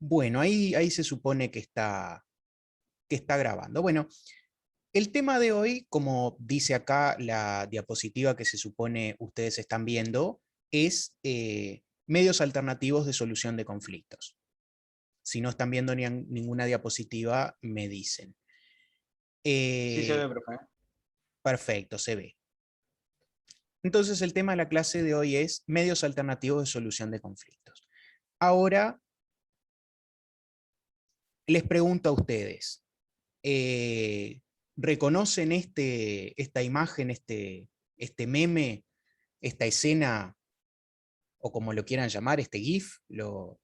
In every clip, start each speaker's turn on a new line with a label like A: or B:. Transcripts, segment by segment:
A: Bueno, ahí se supone que está grabando. Bueno, el tema de hoy, como dice acá la diapositiva que se supone ustedes están viendo, es medios alternativos de solución de conflictos. Si no están viendo ninguna diapositiva, me dicen.
B: Sí se
A: Eh,
B: ve, profe.
A: perfecto, se ve. Entonces el tema de la clase de hoy es medios alternativos de solución de conflictos. Ahora les pregunto a ustedes, eh, ¿reconocen esta imagen, este meme, esta escena, o como lo quieran llamar, este GIF? ¿Lo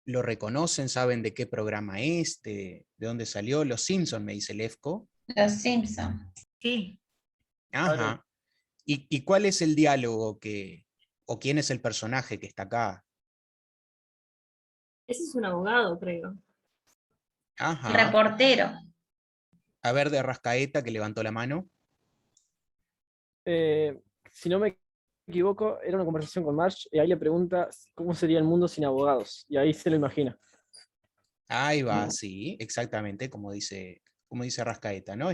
A: reconocen? ¿Saben de qué programa es? ¿De dónde salió? Los Simpson, me dice Lefko.
C: Los Simpson.
D: Sí,
A: Ajá. ¿Y cuál es el diálogo o quién es el personaje que está acá?
D: ese es un abogado, creo.
C: El
A: Ajá.
C: reportero.
A: A ver, de Rascaeta, que levantó la mano.
E: Eh, si no me equivoco, era una conversación con Marge y ahí le pregunta cómo sería el mundo sin abogados. Y ahí se lo imagina.
A: Ahí va, sí, exactamente, como dice Rascaeta, ¿no?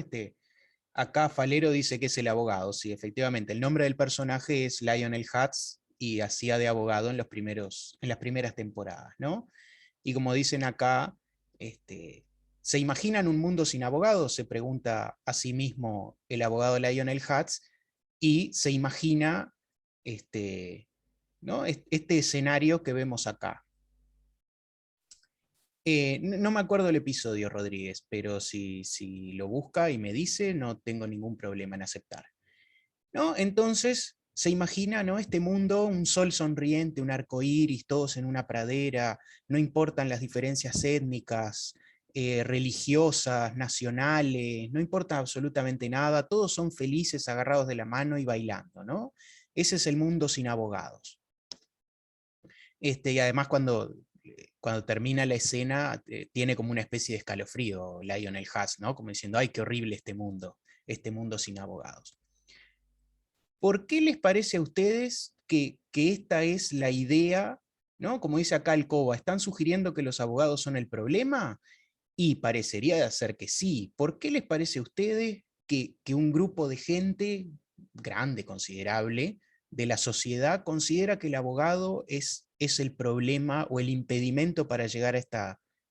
A: Acá Falero dice que es el abogado, sí, efectivamente. El nombre del personaje es Lionel Hutz y hacía de abogado en las primeras temporadas, ¿no? Y como dicen acá, ¿se imaginan un mundo sin abogados? Se pregunta a sí mismo el abogado Lionel Hutz y se imagina ¿no? Este escenario que vemos acá. No me acuerdo el episodio, Rodríguez, pero si lo busca y me dice, no tengo ningún problema en aceptar. ¿No? Entonces se imagina, ¿no? Este mundo, un sol sonriente, un arco iris, todos en una pradera, no importan las diferencias étnicas, religiosas, nacionales, no importa absolutamente nada, todos son felices, agarrados de la mano y bailando, ¿no? Ese es el mundo sin abogados. Y además cuando termina la escena, tiene como una especie de escalofrío Lionel Hutz, ¿no? Como diciendo, ay, qué horrible este mundo sin abogados. ¿Por qué les parece a ustedes que esta es la idea, ¿no? Como dice acá Alcoba, ¿están sugiriendo que los abogados son el problema? Y parecería ser que sí. ¿Por qué les parece a ustedes que un grupo de gente grande, considerable, de la sociedad considera que el abogado es el problema o el impedimento para llegar a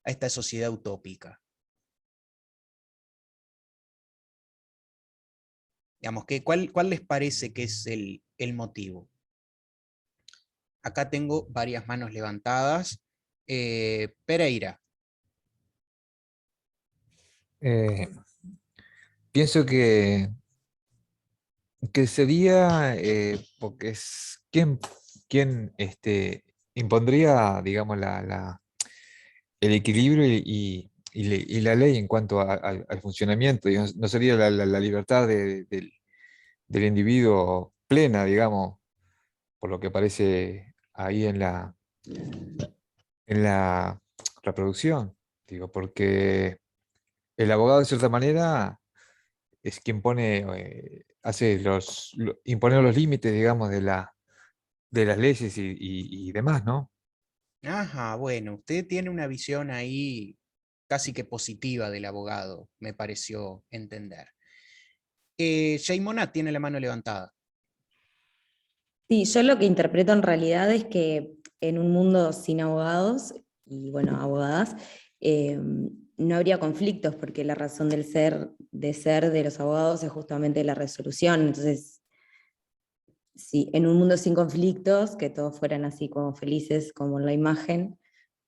A: esta sociedad utópica? Digamos, ¿cuál les parece que es el motivo? Acá tengo varias manos levantadas. Pereira.
F: Eh, Pienso que sería porque es quien impondría, digamos, el equilibrio y la ley en cuanto al funcionamiento. Digamos, no sería la libertad del individuo plena, digamos, por lo que aparece ahí en la reproducción. Digo, porque el abogado de cierta manera es quien hace impone los límites, digamos, de las leyes y demás, ¿no?
A: Ajá, bueno, usted tiene una visión ahí casi que positiva del abogado, me pareció entender. Shaimona tiene la mano levantada.
G: Sí, yo lo que interpreto en realidad es que en un mundo sin abogados y bueno, abogadas, no habría conflictos porque la razón de ser de los abogados es justamente la resolución. Entonces, si en un mundo sin conflictos, que todos fueran así como felices como en la imagen,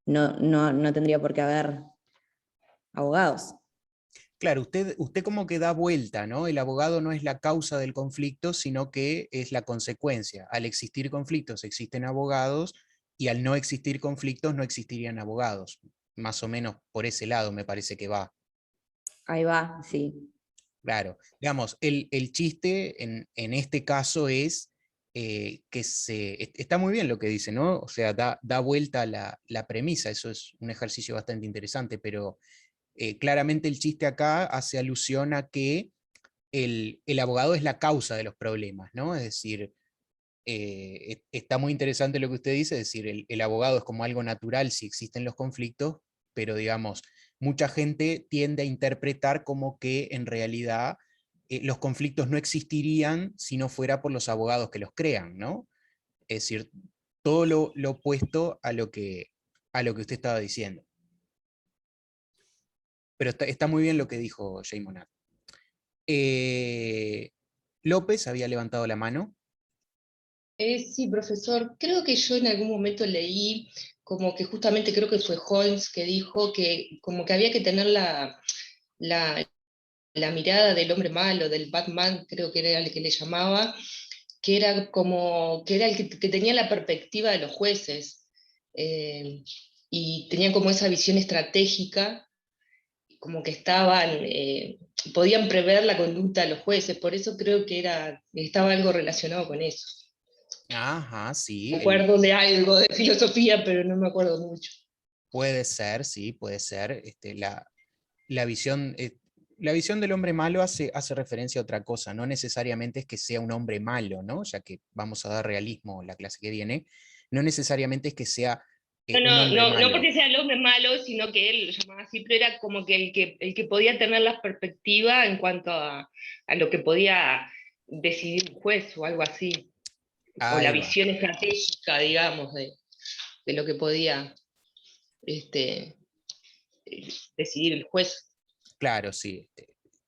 G: no tendría por qué haber abogados.
A: Claro, usted como que da vuelta, ¿no? El abogado no es la causa del conflicto, sino que es la consecuencia. Al existir conflictos existen abogados y al no existir conflictos no existirían abogados. Más o menos por ese lado me parece que va.
G: Ahí va, sí.
A: Claro, digamos, el chiste en este caso es está muy bien lo que dice, ¿no? O sea, da vuelta la premisa, eso es un ejercicio bastante interesante, pero claramente el chiste acá hace alusión a que el abogado es la causa de los problemas, ¿no? Es decir, está muy interesante lo que usted dice, es decir, el abogado es como algo natural si existen los conflictos, pero digamos, mucha gente tiende a interpretar como que en realidad los conflictos no existirían si no fuera por los abogados que los crean, ¿no? Es decir, todo lo opuesto a lo que usted estaba diciendo. Pero está muy bien lo que dijo Jay Monat. López había levantado la mano.
B: Sí, profesor, creo que yo en algún momento leí como que justamente creo que fue Holmes que dijo que como que había que tener la, la mirada del hombre malo, del Batman, creo que era el que le llamaba, que era como, que era el que tenía la perspectiva de los jueces, y tenían como esa visión estratégica, como que podían prever la conducta de los jueces, por eso creo que estaba algo relacionado con eso.
A: Ajá, sí.
B: Me acuerdo de algo de filosofía, pero no me acuerdo mucho.
A: Puede ser, sí, puede ser. La visión, la visión del hombre malo hace referencia a otra cosa, no necesariamente es que sea un hombre malo, ¿no? Ya que vamos a dar realismo la clase que viene, no necesariamente es que sea un hombre malo.
B: No porque sea el hombre malo, sino que él lo llamaba así, pero era como que el que podía tener la perspectiva en cuanto a lo que podía decidir un juez o algo así. O la visión estratégica, digamos, de lo que podía decidir el juez.
A: Claro, sí,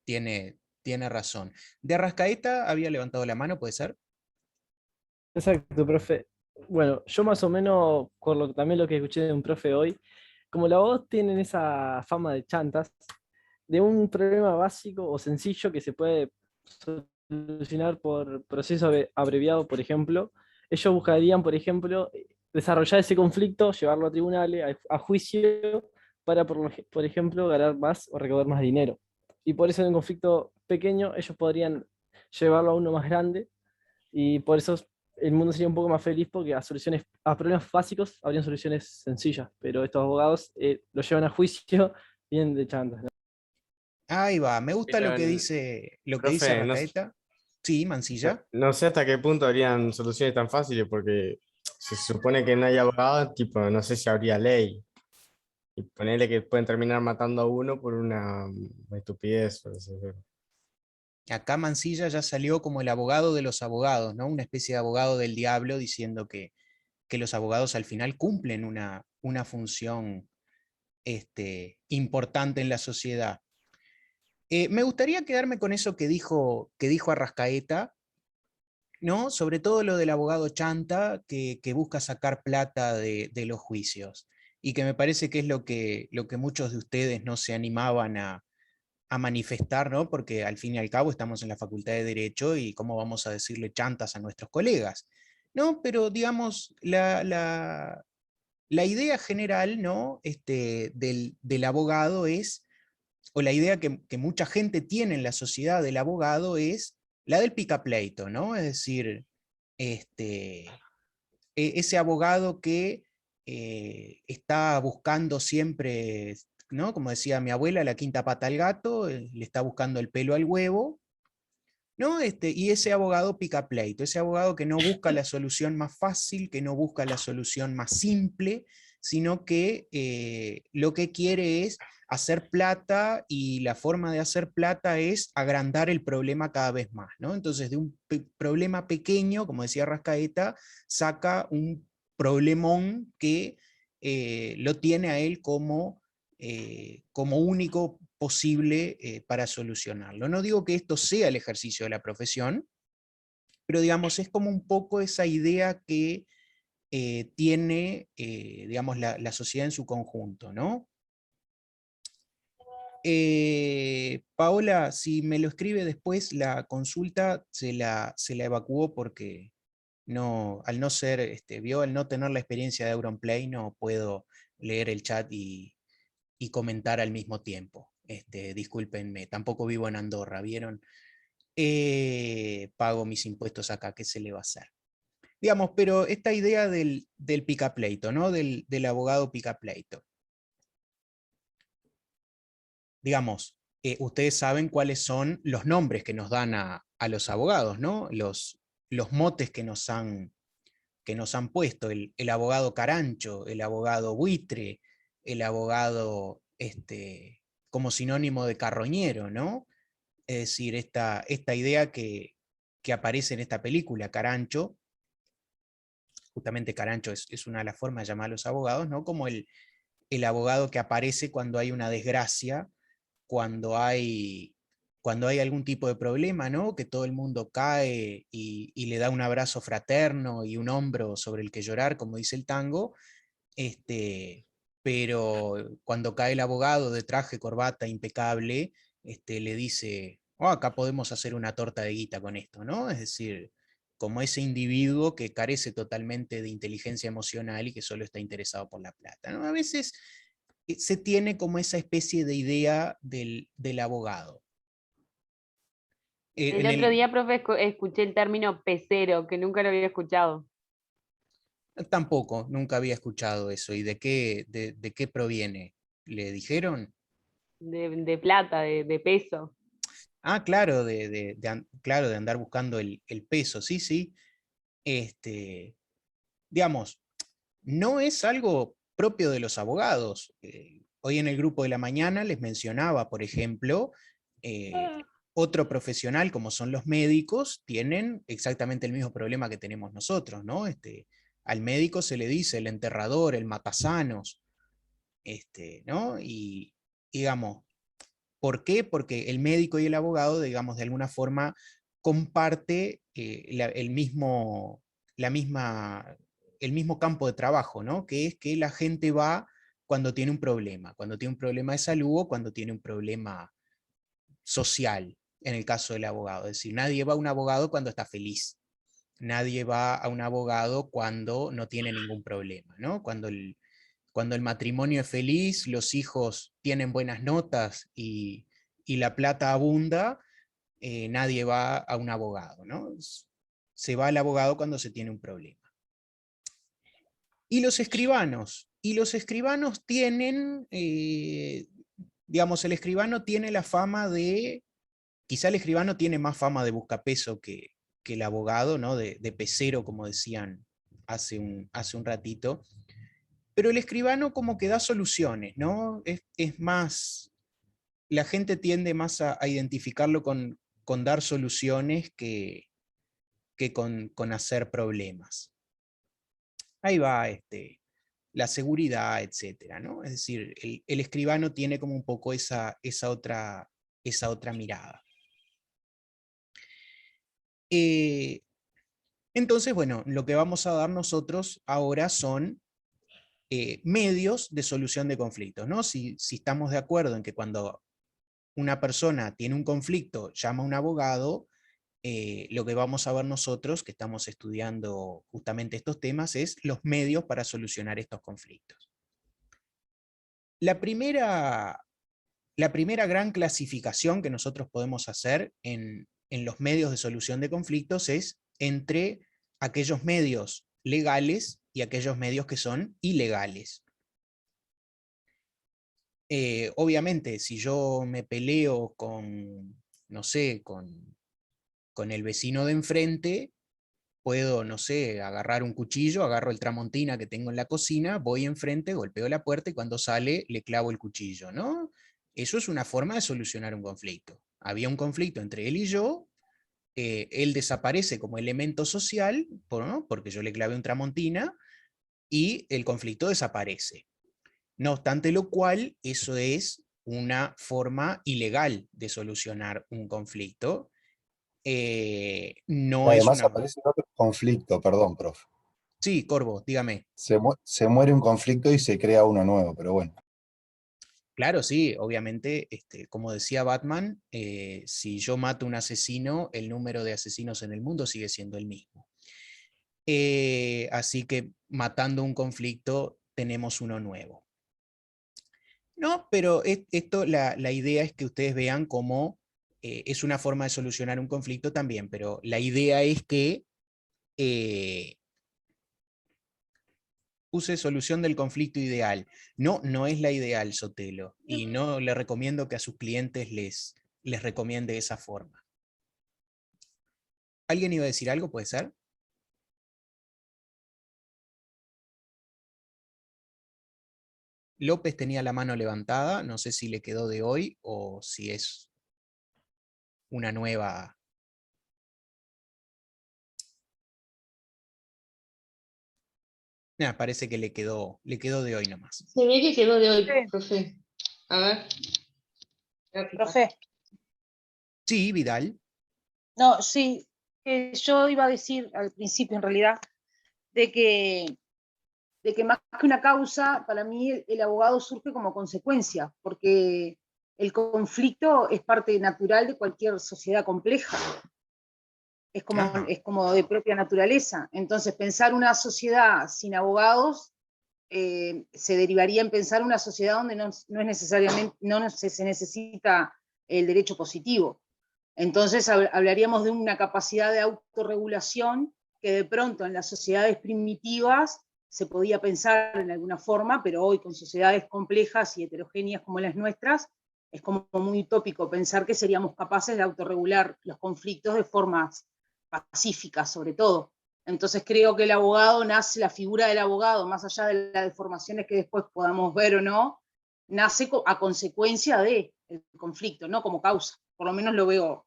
A: tiene razón. ¿De Arrascaeta había levantado la mano, puede ser?
E: Exacto, profe. Bueno, yo más o menos, también lo que escuché de un profe hoy, como los abogados tienen esa fama de chantas, de un problema básico o sencillo que se puede solucionar por proceso abreviado, por ejemplo, ellos buscarían, por ejemplo, desarrollar ese conflicto, llevarlo a tribunales, a juicio, para, por ejemplo, ganar más o recaudar más dinero. Y por eso en un conflicto pequeño ellos podrían llevarlo a uno más grande, y por eso el mundo sería un poco más feliz, porque a problemas básicos habrían soluciones sencillas, pero estos abogados lo llevan a juicio bien de chantas, ¿no?
A: Ahí va, me gusta
D: Pero
A: lo que dice
D: profe,
A: Arrascaeta. Sí, Mancilla.
D: no sé hasta qué punto habrían soluciones tan fáciles, porque se supone que no hay abogados, tipo, no sé si habría ley. Y ponerle que pueden terminar matando a uno por una estupidez. Por así decirlo.
A: Acá Mancilla ya salió como el abogado de los abogados, ¿no? Una especie de abogado del diablo diciendo que los abogados al final cumplen una función importante en la sociedad. Me gustaría quedarme con eso que dijo Arrascaeta, ¿no? Sobre todo lo del abogado chanta que busca sacar plata de los juicios, y que me parece que es lo que muchos de ustedes no se animaban a manifestar, ¿no? Porque al fin y al cabo estamos en la Facultad de Derecho y cómo vamos a decirle chantas a nuestros colegas, ¿no? Pero digamos, la idea general, ¿no? Del abogado es, o la idea que mucha gente tiene en la sociedad del abogado es la del picapleito, ¿no? Es decir, ese abogado que está buscando siempre, ¿no? Como decía mi abuela, la quinta pata al gato, le está buscando el pelo al huevo, ¿no? Y ese abogado pica pleito, ese abogado que no busca la solución más fácil, que no busca la solución más simple, sino que lo que quiere es hacer plata, y la forma de hacer plata es agrandar el problema cada vez más, ¿no? Entonces, de un problema pequeño, como decía Rascaeta, saca un problemón que lo tiene a él como único posible para solucionarlo. No digo que esto sea el ejercicio de la profesión, pero digamos, es como un poco esa idea que tiene, digamos, la sociedad en su conjunto, ¿no? Paola, si me lo escribe después, la consulta se la evacuó porque no, al no ser, al no tener la experiencia de Auronplay, no puedo leer el chat y comentar al mismo tiempo. Discúlpenme, tampoco vivo en Andorra, ¿vieron? Pago mis impuestos acá, ¿qué se le va a hacer? Digamos, pero esta idea del picapleito, ¿no? Del abogado picapleito. Digamos, ustedes saben cuáles son los nombres que nos dan a los abogados, ¿no? Los motes que nos han que nos han puesto, el abogado carancho, el abogado buitre, el abogado como sinónimo de carroñero, ¿no? Es decir, esta idea que aparece en esta película, Carancho, justamente Carancho es una de las formas de llamar a los abogados, ¿no? Como el abogado que aparece cuando hay una desgracia, cuando hay, cuando hay algún tipo de problema, ¿no? Que todo el mundo cae y le da un abrazo fraterno y un hombro sobre el que llorar, como dice el tango, pero cuando cae el abogado de traje, corbata, impecable, le dice, "Oh, acá podemos hacer una torta de guita con esto", ¿no? Es decir, como ese individuo que carece totalmente de inteligencia emocional y que solo está interesado por la plata, ¿no? A veces se tiene como esa especie de idea del abogado.
H: El otro día, profe, escuché el término pecero, que nunca lo había escuchado.
A: Tampoco, nunca había escuchado eso. ¿Y de qué proviene? ¿Le dijeron?
H: De plata, de peso.
A: Ah, claro, claro, de andar buscando el peso, sí, sí. Digamos, no es algo propio de los abogados. Hoy en el grupo de la mañana les mencionaba, por ejemplo, otro profesional como son los médicos, tienen exactamente el mismo problema que tenemos nosotros, ¿no? Al médico se le dice el enterrador, el matasanos, ¿no? Y digamos, ¿por qué? Porque el médico y el abogado, digamos, de alguna forma comparte la misma, el mismo campo de trabajo, ¿no? Que es que la gente va cuando tiene un problema de salud o cuando tiene un problema social, en el caso del abogado. Es decir, nadie va a un abogado cuando está feliz. Nadie va a un abogado cuando no tiene ningún problema, ¿no? Cuando el matrimonio es feliz, los hijos tienen buenas notas y la plata abunda, nadie va a un abogado, ¿no? Se va al abogado cuando se tiene un problema. Y los escribanos tienen, digamos, el escribano tiene la fama de, quizá el escribano tiene más fama de buscapeso que el abogado, ¿no? De pecero, como decían hace un ratito, pero el escribano como que da soluciones, ¿no? Es más, la gente tiende más a identificarlo con dar soluciones que con hacer problemas. Ahí va la seguridad, etcétera, ¿no? Es decir, el escribano tiene como un poco esa otra mirada. Entonces, bueno, lo que vamos a dar nosotros ahora son medios de solución de conflictos, ¿no? Si estamos de acuerdo en que cuando una persona tiene un conflicto, llama a un abogado, lo que vamos a ver nosotros, que estamos estudiando justamente estos temas, es los medios para solucionar estos conflictos. La primera gran clasificación que nosotros podemos hacer en los medios de solución de conflictos es entre aquellos medios legales y aquellos medios que son ilegales. Obviamente, si yo me peleo con, no sé, con el vecino de enfrente, puedo, no sé, agarrar un cuchillo, agarro el tramontina que tengo en la cocina, voy enfrente, golpeo la puerta y cuando sale le clavo el cuchillo, ¿no? Eso es una forma de solucionar un conflicto. Había un conflicto entre él y yo, él desaparece como elemento social, ¿no? Porque yo le clavé un tramontina, y el conflicto desaparece. No obstante lo cual, eso es una forma ilegal de solucionar un conflicto. No es
I: Además
A: una...
I: aparece otro conflicto, perdón, profe.
A: Sí, Corvo, dígame.
I: Se muere un conflicto y se crea uno nuevo, pero bueno.
A: Claro, sí, obviamente, como decía Batman, si yo mato a un asesino, el número de asesinos en el mundo sigue siendo el mismo. Así que matando un conflicto tenemos uno nuevo. No, pero esto, la idea es que ustedes vean cómo es una forma de solucionar un conflicto también, pero la idea es que use solución del conflicto ideal. No, no es la ideal, Sotelo, y no le recomiendo que a sus clientes les recomiende esa forma. ¿Alguien iba a decir algo, puede ser? López tenía la mano levantada, no sé si le quedó de hoy o si es una nueva. Parece que le quedó de hoy nomás.
B: Se ve que quedó de hoy,
J: Sí.
B: profe. A ver.
J: Profe,
A: Sí, Vidal.
J: no, sí, yo iba a decir al principio en realidad de que más que una causa, para mí el abogado surge como consecuencia, porque el conflicto es parte natural de cualquier sociedad compleja.
A: Ajá.
J: Es como de propia naturaleza. Entonces, pensar una sociedad sin abogados se derivaría en pensar una sociedad donde no es necesariamente, se necesita el derecho positivo. Entonces hablaríamos de una capacidad de autorregulación que de pronto en las sociedades primitivas se podía pensar en alguna forma, pero hoy con sociedades complejas y heterogéneas como las nuestras, es como muy utópico pensar que seríamos capaces de autorregular los conflictos de formas pacíficas sobre todo. Entonces creo que el abogado nace, la figura del abogado, más allá de las deformaciones que después podamos ver o no, nace a consecuencia del conflicto, no como causa. Por lo menos lo veo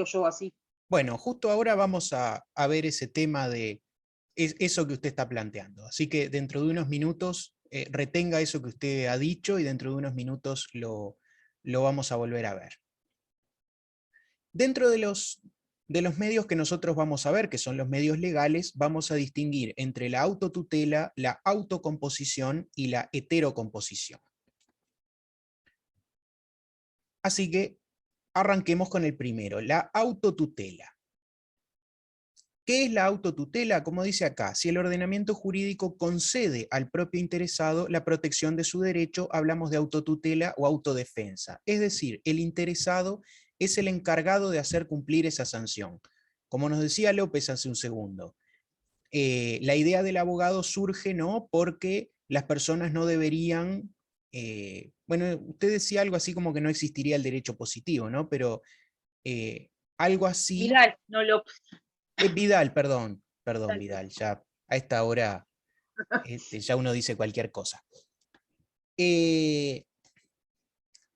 J: yo así.
A: Bueno, justo ahora vamos a ver ese tema de eso que usted está planteando. Así que dentro de unos minutos retenga eso que usted ha dicho y dentro de unos minutos lo vamos a volver a ver. Dentro de los medios que nosotros vamos a ver, que son los medios legales, vamos a distinguir entre la autotutela, la autocomposición y la heterocomposición. Así que arranquemos con el primero, la autotutela. ¿Qué es la autotutela? Como dice acá, si el ordenamiento jurídico concede al propio interesado la protección de su derecho, hablamos de autotutela o autodefensa. Es decir, el interesado es el encargado de hacer cumplir esa sanción. Como nos decía López hace un segundo, la idea del abogado surge, ¿no?, porque las personas no deberían, bueno, usted decía algo así como que no existiría el derecho positivo, ¿no? Pero algo así.
J: Vidal, no López.
A: Vidal, perdón, Vidal, ya a esta hora ya uno dice cualquier cosa.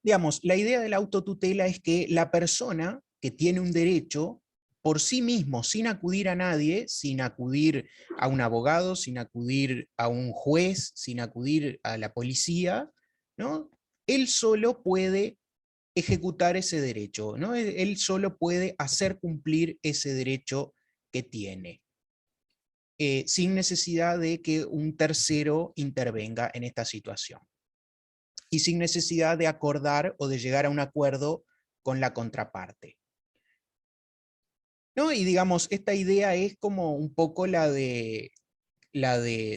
A: Digamos, la idea de la autotutela es que la persona que tiene un derecho por sí mismo, sin acudir a nadie, sin acudir a un abogado, sin acudir a un juez, sin acudir a la policía, ¿no?, él solo puede ejecutar ese derecho, ¿no? Él solo puede hacer cumplir ese derecho que tiene, sin necesidad de que un tercero intervenga en esta situación y sin necesidad de acordar o de llegar a un acuerdo con la contraparte, ¿no? Y digamos, esta idea es como un poco la de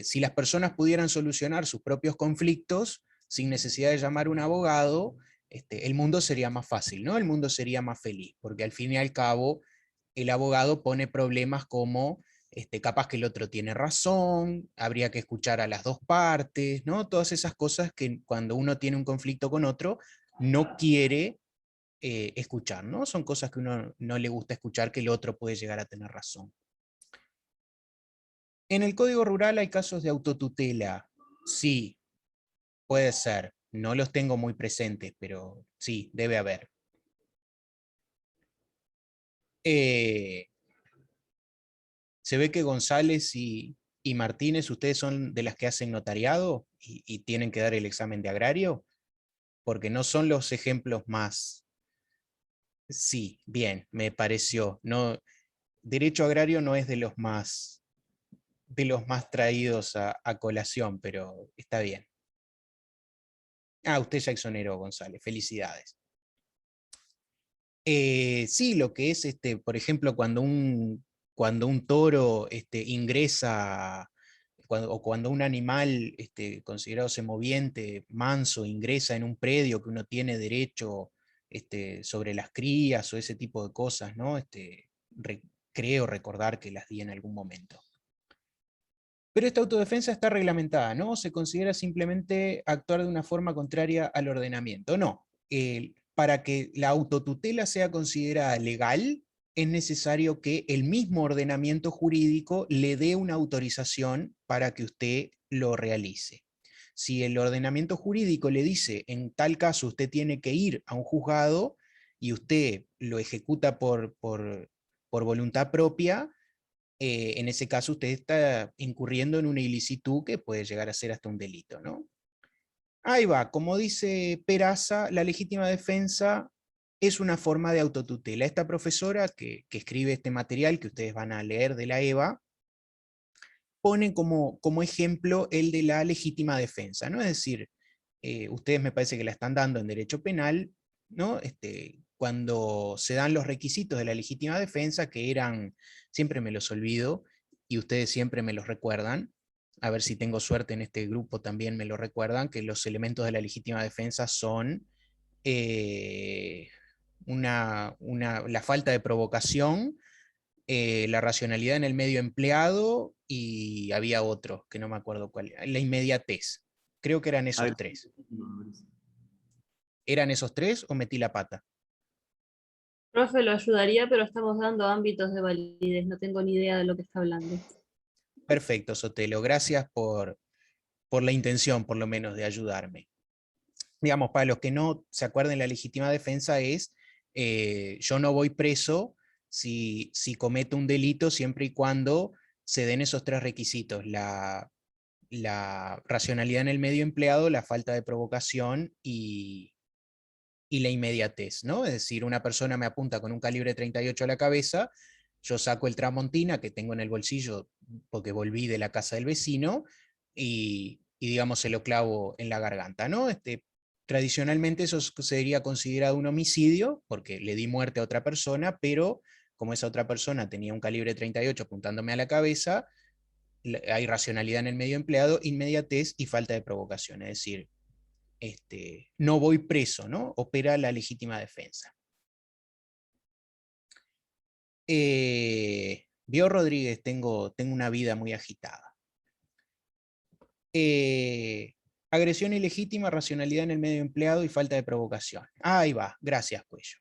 A: si las personas pudieran solucionar sus propios conflictos sin necesidad de llamar a un abogado, el mundo sería más fácil, ¿no? El mundo sería más feliz, porque al fin y al cabo el abogado pone problemas como capaz que el otro tiene razón, habría que escuchar a las dos partes, ¿no? Todas esas cosas que cuando uno tiene un conflicto con otro no quiere escuchar, ¿no? Son cosas que uno no le gusta escuchar, que el otro puede llegar a tener razón. En el Código Rural hay casos de autotutela, sí, puede ser, no los tengo muy presentes, pero sí, debe haber. Se ve que González y Martínez, ustedes son de las que hacen notariado y tienen que dar el examen de agrario, porque no son los ejemplos más. Sí, bien, me pareció. No, derecho agrario no es de los más traídos a colación, pero está bien. Usted ya exoneró, González, felicidades. Sí, lo que es, por ejemplo, cuando un toro ingresa, o cuando un animal considerado semoviente, manso, ingresa en un predio que uno tiene derecho sobre las crías o ese tipo de cosas, ¿no? Creo recordar que las di en algún momento. Pero esta autodefensa está reglamentada, ¿no? Se considera simplemente actuar de una forma contraria al ordenamiento. No. Para que la autotutela sea considerada legal, es necesario que el mismo ordenamiento jurídico le dé una autorización para que usted lo realice. si el ordenamiento jurídico le dice, en tal caso usted tiene que ir a un juzgado, y usted lo ejecuta por voluntad propia, en ese caso usted está incurriendo en una ilicitud que puede llegar a ser hasta un delito, ¿no? Ahí va, como dice Peraza, la legítima defensa es una forma de autotutela. Esta profesora que escribe este material que ustedes van a leer de la EVA, pone como ejemplo el de la legítima defensa, ¿no? Es decir, ustedes me parece que la están dando en derecho penal, ¿no? Cuando se dan los requisitos de la legítima defensa, que eran, siempre me los olvido, y ustedes siempre me los recuerdan, a ver si tengo suerte en este grupo también me lo recuerdan, que los elementos de la legítima defensa son la falta de provocación, la racionalidad en el medio empleado, y había otro, que no me acuerdo cuál, la inmediatez. Creo que eran esos tres. ¿Eran esos tres o metí la pata?
K: Profe, lo ayudaría, pero estamos dando ámbitos de validez, no tengo ni idea de lo que está hablando.
A: Perfecto, Sotelo, gracias por la intención, por lo menos, de ayudarme. Digamos, para los que no se acuerden, la legítima defensa es, yo no voy preso si cometo un delito, siempre y cuando se den esos tres requisitos: la racionalidad en el medio empleado, la falta de provocación y la inmediatez, ¿no? Es decir, una persona me apunta con un calibre 38 a la cabeza, yo saco el Tramontina que tengo en el bolsillo porque volví de la casa del vecino, y digamos se lo clavo en la garganta, ¿no? Tradicionalmente eso sería considerado un homicidio, porque le di muerte a otra persona, pero como esa otra persona tenía un calibre 38 apuntándome a la cabeza, hay racionalidad en el medio empleado, inmediatez y falta de provocación, es decir, no voy preso, ¿no? Opera la legítima defensa. Vio, Rodríguez, tengo una vida muy agitada. Agresión ilegítima, racionalidad en el medio empleado y falta de provocación. Ahí va, gracias, Cuello.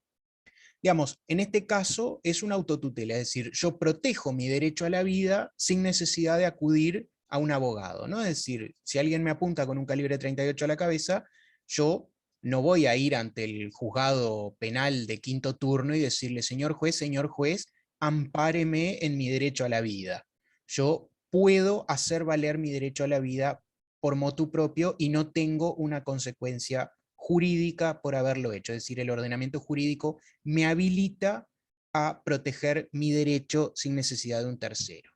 A: Digamos, en este caso es una autotutela, es decir, yo protejo mi derecho a la vida sin necesidad de acudir a un abogado, ¿no? Es decir, si alguien me apunta con un calibre 38 a la cabeza, yo no voy a ir ante el juzgado penal de quinto turno y decirle, señor juez, ampáreme en mi derecho a la vida. Yo puedo hacer valer mi derecho a la vida por motu propio y no tengo una consecuencia jurídica por haberlo hecho. Es decir, el ordenamiento jurídico me habilita a proteger mi derecho sin necesidad de un tercero.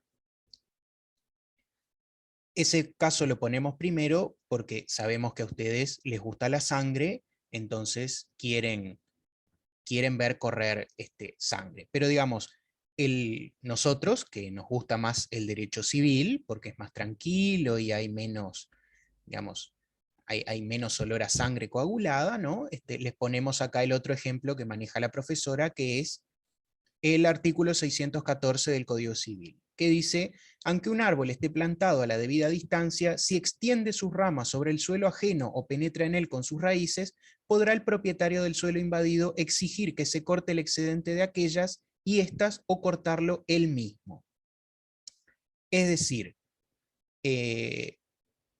A: Ese caso lo ponemos primero porque sabemos que a ustedes les gusta la sangre, entonces quieren ver correr sangre. Pero digamos, nosotros, que nos gusta más el derecho civil, porque es más tranquilo y hay menos, digamos, hay menos olor a sangre coagulada, ¿no? Les ponemos acá el otro ejemplo que maneja la profesora, que es el artículo 614 del Código Civil, que dice: aunque un árbol esté plantado a la debida distancia, si extiende sus ramas sobre el suelo ajeno o penetra en él con sus raíces, podrá el propietario del suelo invadido exigir que se corte el excedente de aquellas y éstas, o cortarlo él mismo. Es decir,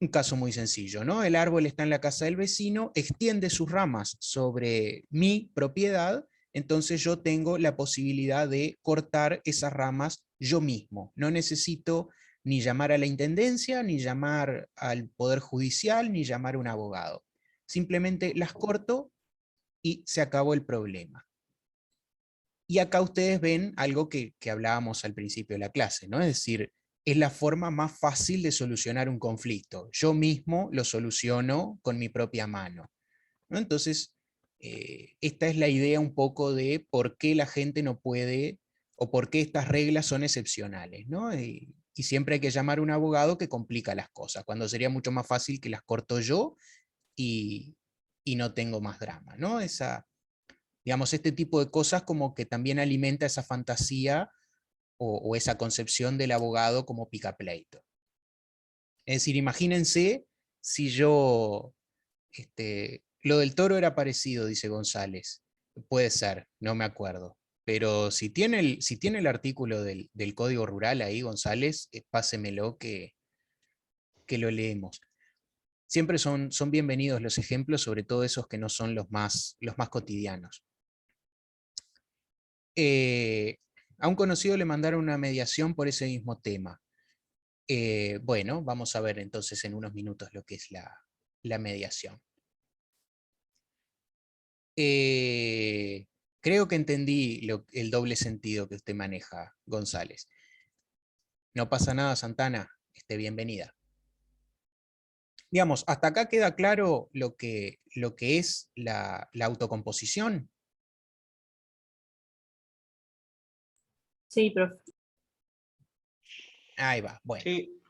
A: un caso muy sencillo, ¿no? El árbol está en la casa del vecino, extiende sus ramas sobre mi propiedad, entonces yo tengo la posibilidad de cortar esas ramas yo mismo. No necesito ni llamar a la intendencia, ni llamar al Poder Judicial, ni llamar a un abogado. Simplemente las corto y se acabó el problema. Y acá ustedes ven algo que hablábamos al principio de la clase, ¿no? Es decir, es la forma más fácil de solucionar un conflicto. Yo mismo lo soluciono con mi propia mano, ¿no? Entonces, esta es la idea un poco de por qué la gente no puede, o por qué estas reglas son excepcionales, ¿no? Y siempre hay que llamar a un abogado, que complica las cosas, cuando sería mucho más fácil que las corto yo y no tengo más drama, ¿no? Digamos, este tipo de cosas como que también alimenta esa fantasía o esa concepción del abogado como picapleito. Es decir, imagínense si yo, lo del toro era parecido, dice González. Puede ser, no me acuerdo. Pero si tiene el artículo del Código Rural ahí, González, pásemelo que lo leemos. Siempre son bienvenidos los ejemplos, sobre todo esos que no son los más cotidianos. A un conocido le mandaron una mediación por ese mismo tema. Bueno, vamos a ver entonces en unos minutos lo que es la mediación. Creo que entendí el doble sentido que usted maneja, González. No pasa nada, Santana, bienvenida. Digamos, hasta acá queda claro lo que es la autocomposición.
K: Sí, profe.
A: Ahí va, bueno.
L: Sí.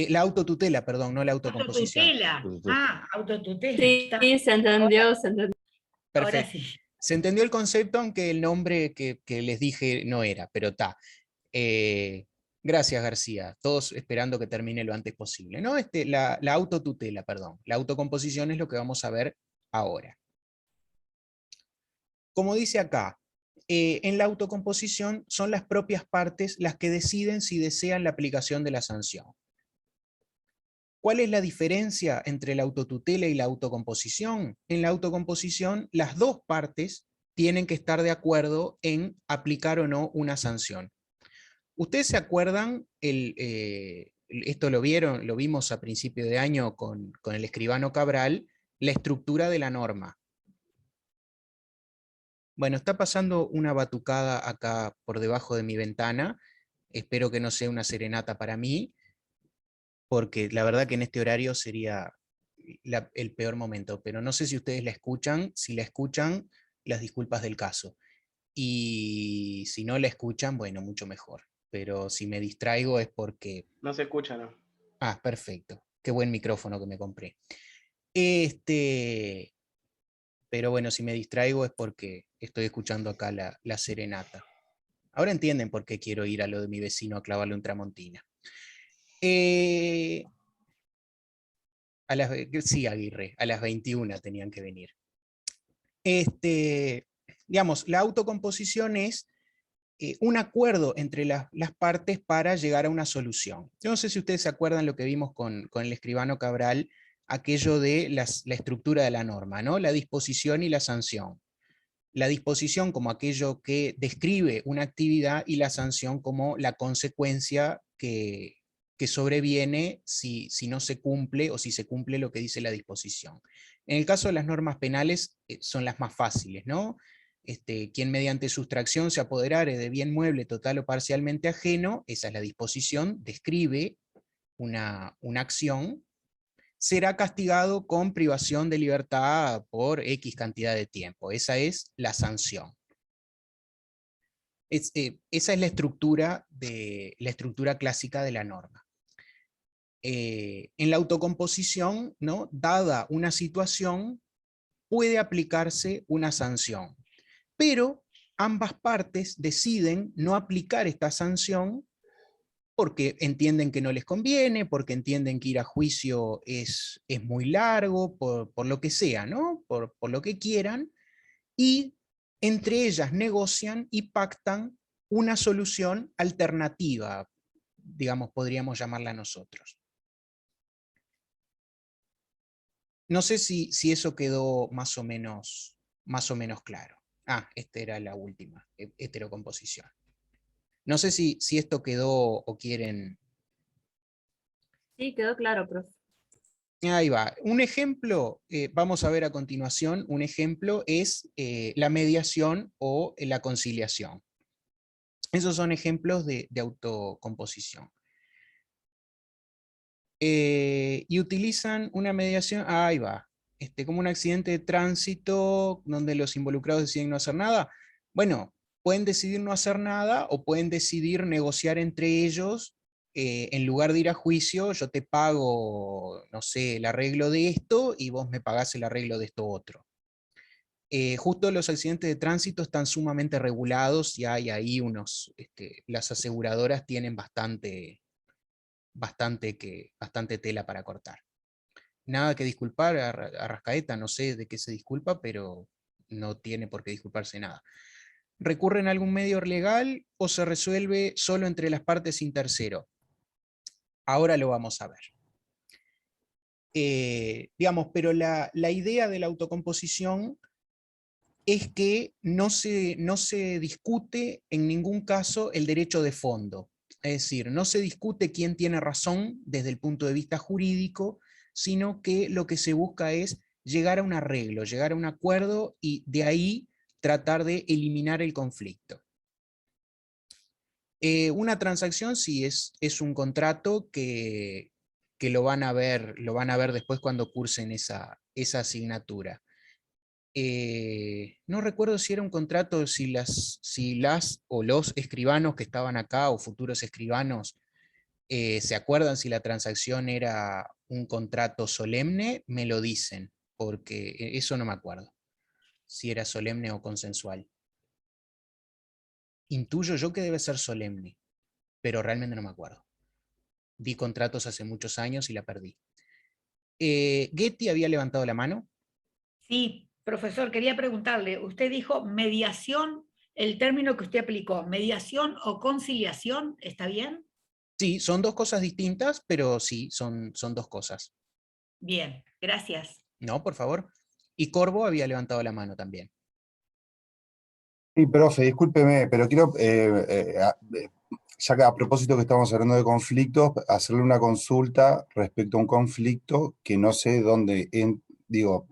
A: La autotutela, perdón, no la autocomposición.
M: Autotutela. Autotutela.
K: Sí, se entendió, se entendió.
A: Perfecto.
M: Ahora sí.
A: Se entendió el concepto, aunque el nombre que les dije no era, pero está. Gracias, García. Todos esperando que termine lo antes posible. ¿No? La autotutela, perdón. La autocomposición es lo que vamos a ver ahora. Como dice acá, en la autocomposición son las propias partes las que deciden si desean la aplicación de la sanción. ¿Cuál es la diferencia entre la autotutela y la autocomposición? En la autocomposición, las dos partes tienen que estar de acuerdo en aplicar o no una sanción. ¿Ustedes se acuerdan? Esto lo vimos a principio de año con el escribano Cabral, la estructura de la norma. Bueno, está pasando una batucada acá por debajo de mi ventana. Espero que no sea una serenata para mí, porque la verdad que en este horario sería el peor momento, pero no sé si ustedes la escuchan. Si la escuchan, las disculpas del caso. Y si no la escuchan, bueno, mucho mejor. Pero si me distraigo es porque...
L: No se escucha, ¿no?
A: Ah, perfecto. Qué buen micrófono que me compré. Pero bueno, si me distraigo es porque estoy escuchando acá la serenata. Ahora entienden por qué quiero ir a lo de mi vecino a clavarle un tramontina. Sí, Aguirre, a las 21 tenían que venir. Digamos, la autocomposición es un acuerdo entre las partes para llegar a una solución. Yo no sé si ustedes se acuerdan lo que vimos con el escribano Cabral, aquello de la estructura de la norma, ¿no? La disposición y la sanción. La disposición como aquello que describe una actividad y la sanción como la consecuencia que sobreviene si no se cumple o si se cumple lo que dice la disposición. En el caso de las normas penales son las más fáciles, ¿no? Quien mediante sustracción se apoderare de bien mueble total o parcialmente ajeno, esa es la disposición, describe una acción, será castigado con privación de libertad por X cantidad de tiempo. Esa es la sanción. Esa es la estructura clásica de la norma. En la autocomposición, ¿no? Dada una situación, puede aplicarse una sanción, pero ambas partes deciden no aplicar esta sanción porque entienden que no les conviene, porque entienden que ir a juicio es muy largo, por lo que sea, ¿no? Por lo que quieran, y entre ellas negocian y pactan una solución alternativa, digamos, podríamos llamarla nosotros. No sé si eso quedó más o menos claro. Ah, esta era la última, heterocomposición. No sé si esto quedó o quieren...
K: Sí, quedó claro, profe.
A: Ahí va. Un ejemplo, vamos a ver a continuación, un ejemplo es la mediación o la conciliación. Esos son ejemplos de autocomposición. Y utilizan una mediación, ahí va, como un accidente de tránsito donde los involucrados deciden no hacer nada. Bueno, pueden decidir no hacer nada o pueden decidir negociar entre ellos. En lugar de ir a juicio, yo te pago, no sé, el arreglo de esto y vos me pagás el arreglo de esto otro. Justo los accidentes de tránsito están sumamente regulados y hay ahí las aseguradoras tienen bastante tela para cortar. Nada que disculpar a Rascaeta, no sé de qué se disculpa, pero no tiene por qué disculparse nada. ¿Recurren a algún medio legal o se resuelve solo entre las partes sin tercero? Ahora lo vamos a ver. digamos, pero la idea de la autocomposición es que no se discute en ningún caso el derecho de fondo. Es decir, no se discute quién tiene razón desde el punto de vista jurídico, sino que lo que se busca es llegar a un arreglo, llegar a un acuerdo y de ahí tratar de eliminar el conflicto. Una transacción sí es un contrato que lo van a ver después cuando cursen esa asignatura. No recuerdo si era un contrato, si las o los escribanos que estaban acá o futuros escribanos se acuerdan si la transacción era un contrato solemne, me lo dicen, porque eso no me acuerdo, si era solemne o consensual. Intuyo yo que debe ser solemne, pero realmente no me acuerdo. Vi contratos hace muchos años y la perdí. ¿Getty había levantado la mano?
M: Sí, profesor, quería preguntarle, usted dijo mediación, el término que usted aplicó, mediación o conciliación, ¿está bien?
A: Sí, son dos cosas distintas, pero sí, son dos cosas.
M: Bien, gracias.
A: No, por favor. Y Corvo había levantado la mano también.
I: Sí, profe, discúlpeme, pero quiero, ya que a propósito que estamos hablando de conflictos, hacerle una consulta respecto a un conflicto que no sé dónde, digo,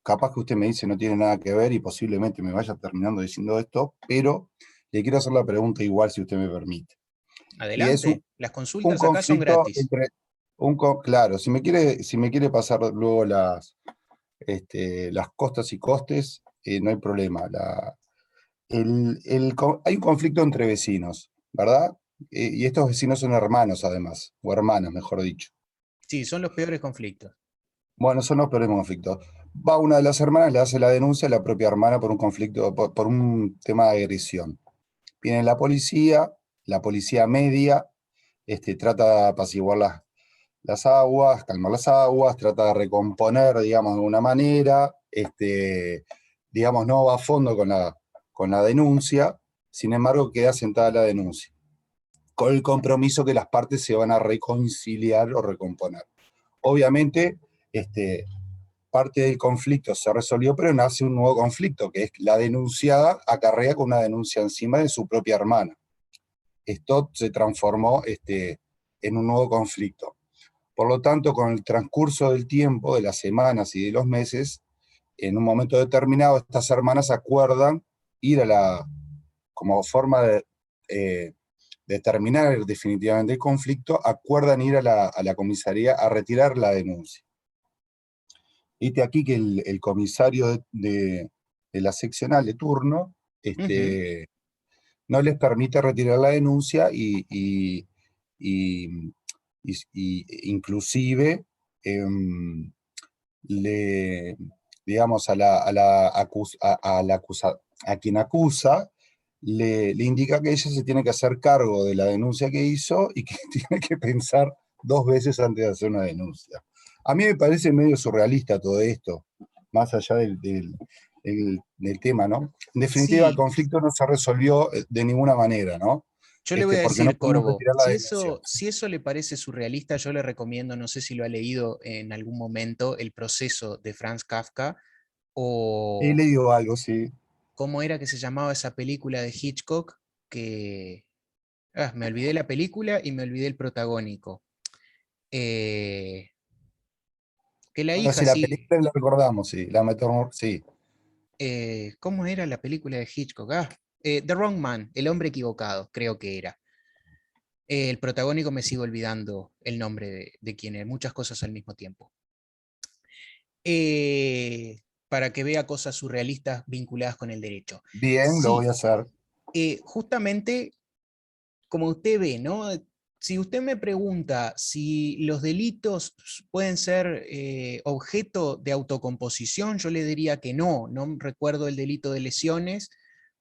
I: capaz que usted me dice no tiene nada que ver y posiblemente me vaya terminando diciendo esto, pero le quiero hacer la pregunta igual si usted me permite. Y es
A: Adelante, las
I: un
A: consultas acá son
I: conflicto
A: gratis.
I: entre, claro, si me quiere pasar luego las costas y costes, no hay problema. Hay un conflicto entre vecinos, ¿verdad? Y estos vecinos son hermanos además, o hermanas, mejor dicho.
A: Sí, son los peores conflictos.
I: Bueno, son los peores conflictos. Va una de las hermanas, le hace la denuncia a la propia hermana por un conflicto, por un tema de agresión. Viene la policía media, trata de apaciguar las aguas, calmar las aguas, trata de recomponer, digamos, de alguna manera, digamos, no va a fondo con la denuncia, sin embargo queda sentada la denuncia, con el compromiso que las partes se van a reconciliar o recomponer. Obviamente, parte del conflicto se resolvió, pero nace un nuevo conflicto, que es la denunciada acarrea con una denuncia encima de su propia hermana. Esto se transformó en un nuevo conflicto. Por lo tanto, con el transcurso del tiempo, de las semanas y de los meses, en un momento determinado, estas hermanas acuerdan ir como forma de terminar definitivamente el conflicto, acuerdan ir a la comisaría a retirar la denuncia. Viste aquí que el comisario de la seccional de turno no les permite retirar la denuncia y inclusive digamos, a quien acusa, le indica que ella se tiene que hacer cargo de la denuncia que hizo y que tiene que pensar 2 veces antes de hacer una denuncia. A mí me parece medio surrealista todo esto, más allá del tema, ¿no? En definitiva, el
A: Sí,
I: conflicto no se resolvió de ninguna manera, ¿no?
A: yo le voy a
I: Porque no
A: decir,
I: pudieron
A: Corvo,
I: retirar la denuncia.
A: si eso le parece surrealista, yo le recomiendo, no sé si lo ha leído en algún momento, El proceso de Franz Kafka,
I: He
A: o
I: leído algo, sí.
A: cómo era que se llamaba esa película de Hitchcock, que me olvidé la película y me olvidé el protagónico. Que la
I: Bueno,
A: hija,
I: sí, la
A: sí.
I: película la recordamos, sí. Sí.
A: ¿Cómo era la película de Hitchcock? The Wrong Man, El hombre equivocado, creo que era. El protagónico me sigo olvidando el nombre de quién es, muchas cosas al mismo tiempo. Para que vea cosas surrealistas vinculadas con el derecho.
I: Bien, lo voy
A: Sí,
I: a hacer.
A: justamente como usted ve, ¿no? Si usted me pregunta si los delitos pueden ser objeto de autocomposición, yo le diría que no. No recuerdo el delito de lesiones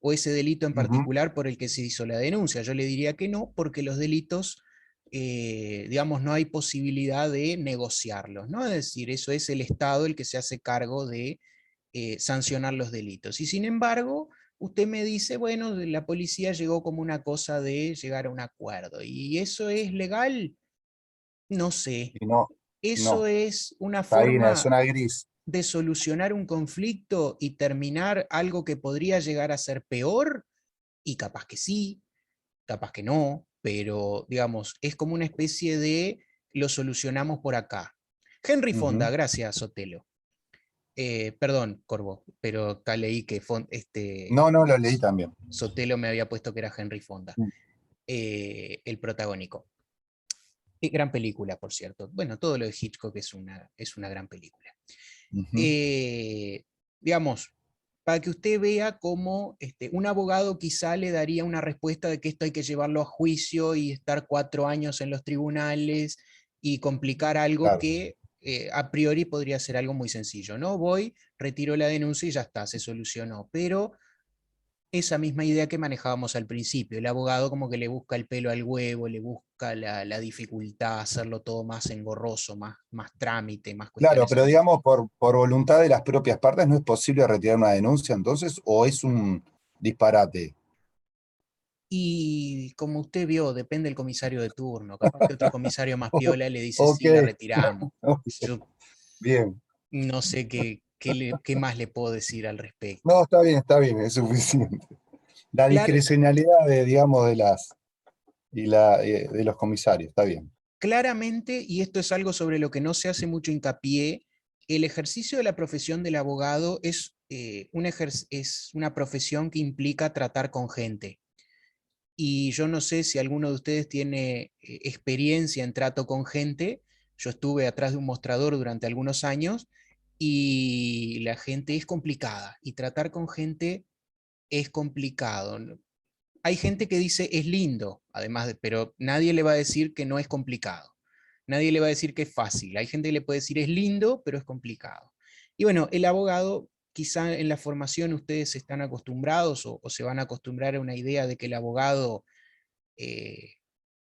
A: o ese delito en particular por el que se hizo la denuncia. Yo le diría que no, porque los delitos, digamos, no hay posibilidad de negociarlos, ¿no? Es decir, eso es el Estado el que se hace cargo de sancionar los delitos. Y sin embargo, usted me dice, bueno, la policía llegó como una cosa de llegar a un acuerdo. ¿Y eso es legal? No sé.
I: Y no,
A: eso
I: No,
A: es una
I: está ahí en la
A: forma
I: zona gris.
A: de solucionar un conflicto y terminar algo que podría llegar a ser peor, y capaz que sí, capaz que no, pero digamos, es como una especie de lo solucionamos por acá. Henry Fonda,
I: Ujú.
A: gracias, Sotelo. Perdón, Corvo, pero acá leí que
I: No, no, lo leí también.
A: Sotelo me había puesto que era Henry Fonda,
I: Mm.
A: el protagónico. Gran película, por cierto. Bueno, todo lo de Hitchcock es una gran película.
I: Ujú.
A: Digamos, para que usted vea cómo un abogado quizá le daría una respuesta de que esto hay que llevarlo a juicio y estar 4 años en los tribunales y complicar algo
I: Claro.
A: que a priori podría ser algo muy sencillo, ¿no? Voy, retiro la denuncia y ya está, se solucionó. Pero esa misma idea que manejábamos al principio, el abogado como que le busca el pelo al huevo, le busca la dificultad, hacerlo todo más engorroso, más trámite, más
I: Claro,
A: cuestiones
I: pero
A: así.
I: digamos, por voluntad de las propias partes, ¿no es posible retirar una denuncia entonces? ¿O es un disparate?
A: Y como usted vio, depende del comisario de turno. Capaz que otro comisario más piola le dice,
I: Ok,
A: sí, la retiramos.
I: ok,
A: Yo
I: bien.
A: no sé qué más le puedo decir al respecto.
I: No, está bien, es suficiente. La
A: Claro,
I: discrecionalidad de, digamos, de los comisarios, está bien.
A: claramente, y esto es algo sobre lo que no se hace mucho hincapié, el ejercicio de la profesión del abogado es una profesión que implica tratar con gente. Y yo no sé si alguno de ustedes tiene experiencia en trato con gente. Yo estuve atrás de un mostrador durante algunos años y la gente es complicada y tratar con gente es complicado. Hay gente que dice es lindo, pero nadie le va a decir que no es complicado. Nadie le va a decir que es fácil. Hay gente que le puede decir es lindo, pero es complicado. Y bueno, el abogado, quizá en la formación ustedes están acostumbrados o se van a acostumbrar a una idea de que el abogado eh,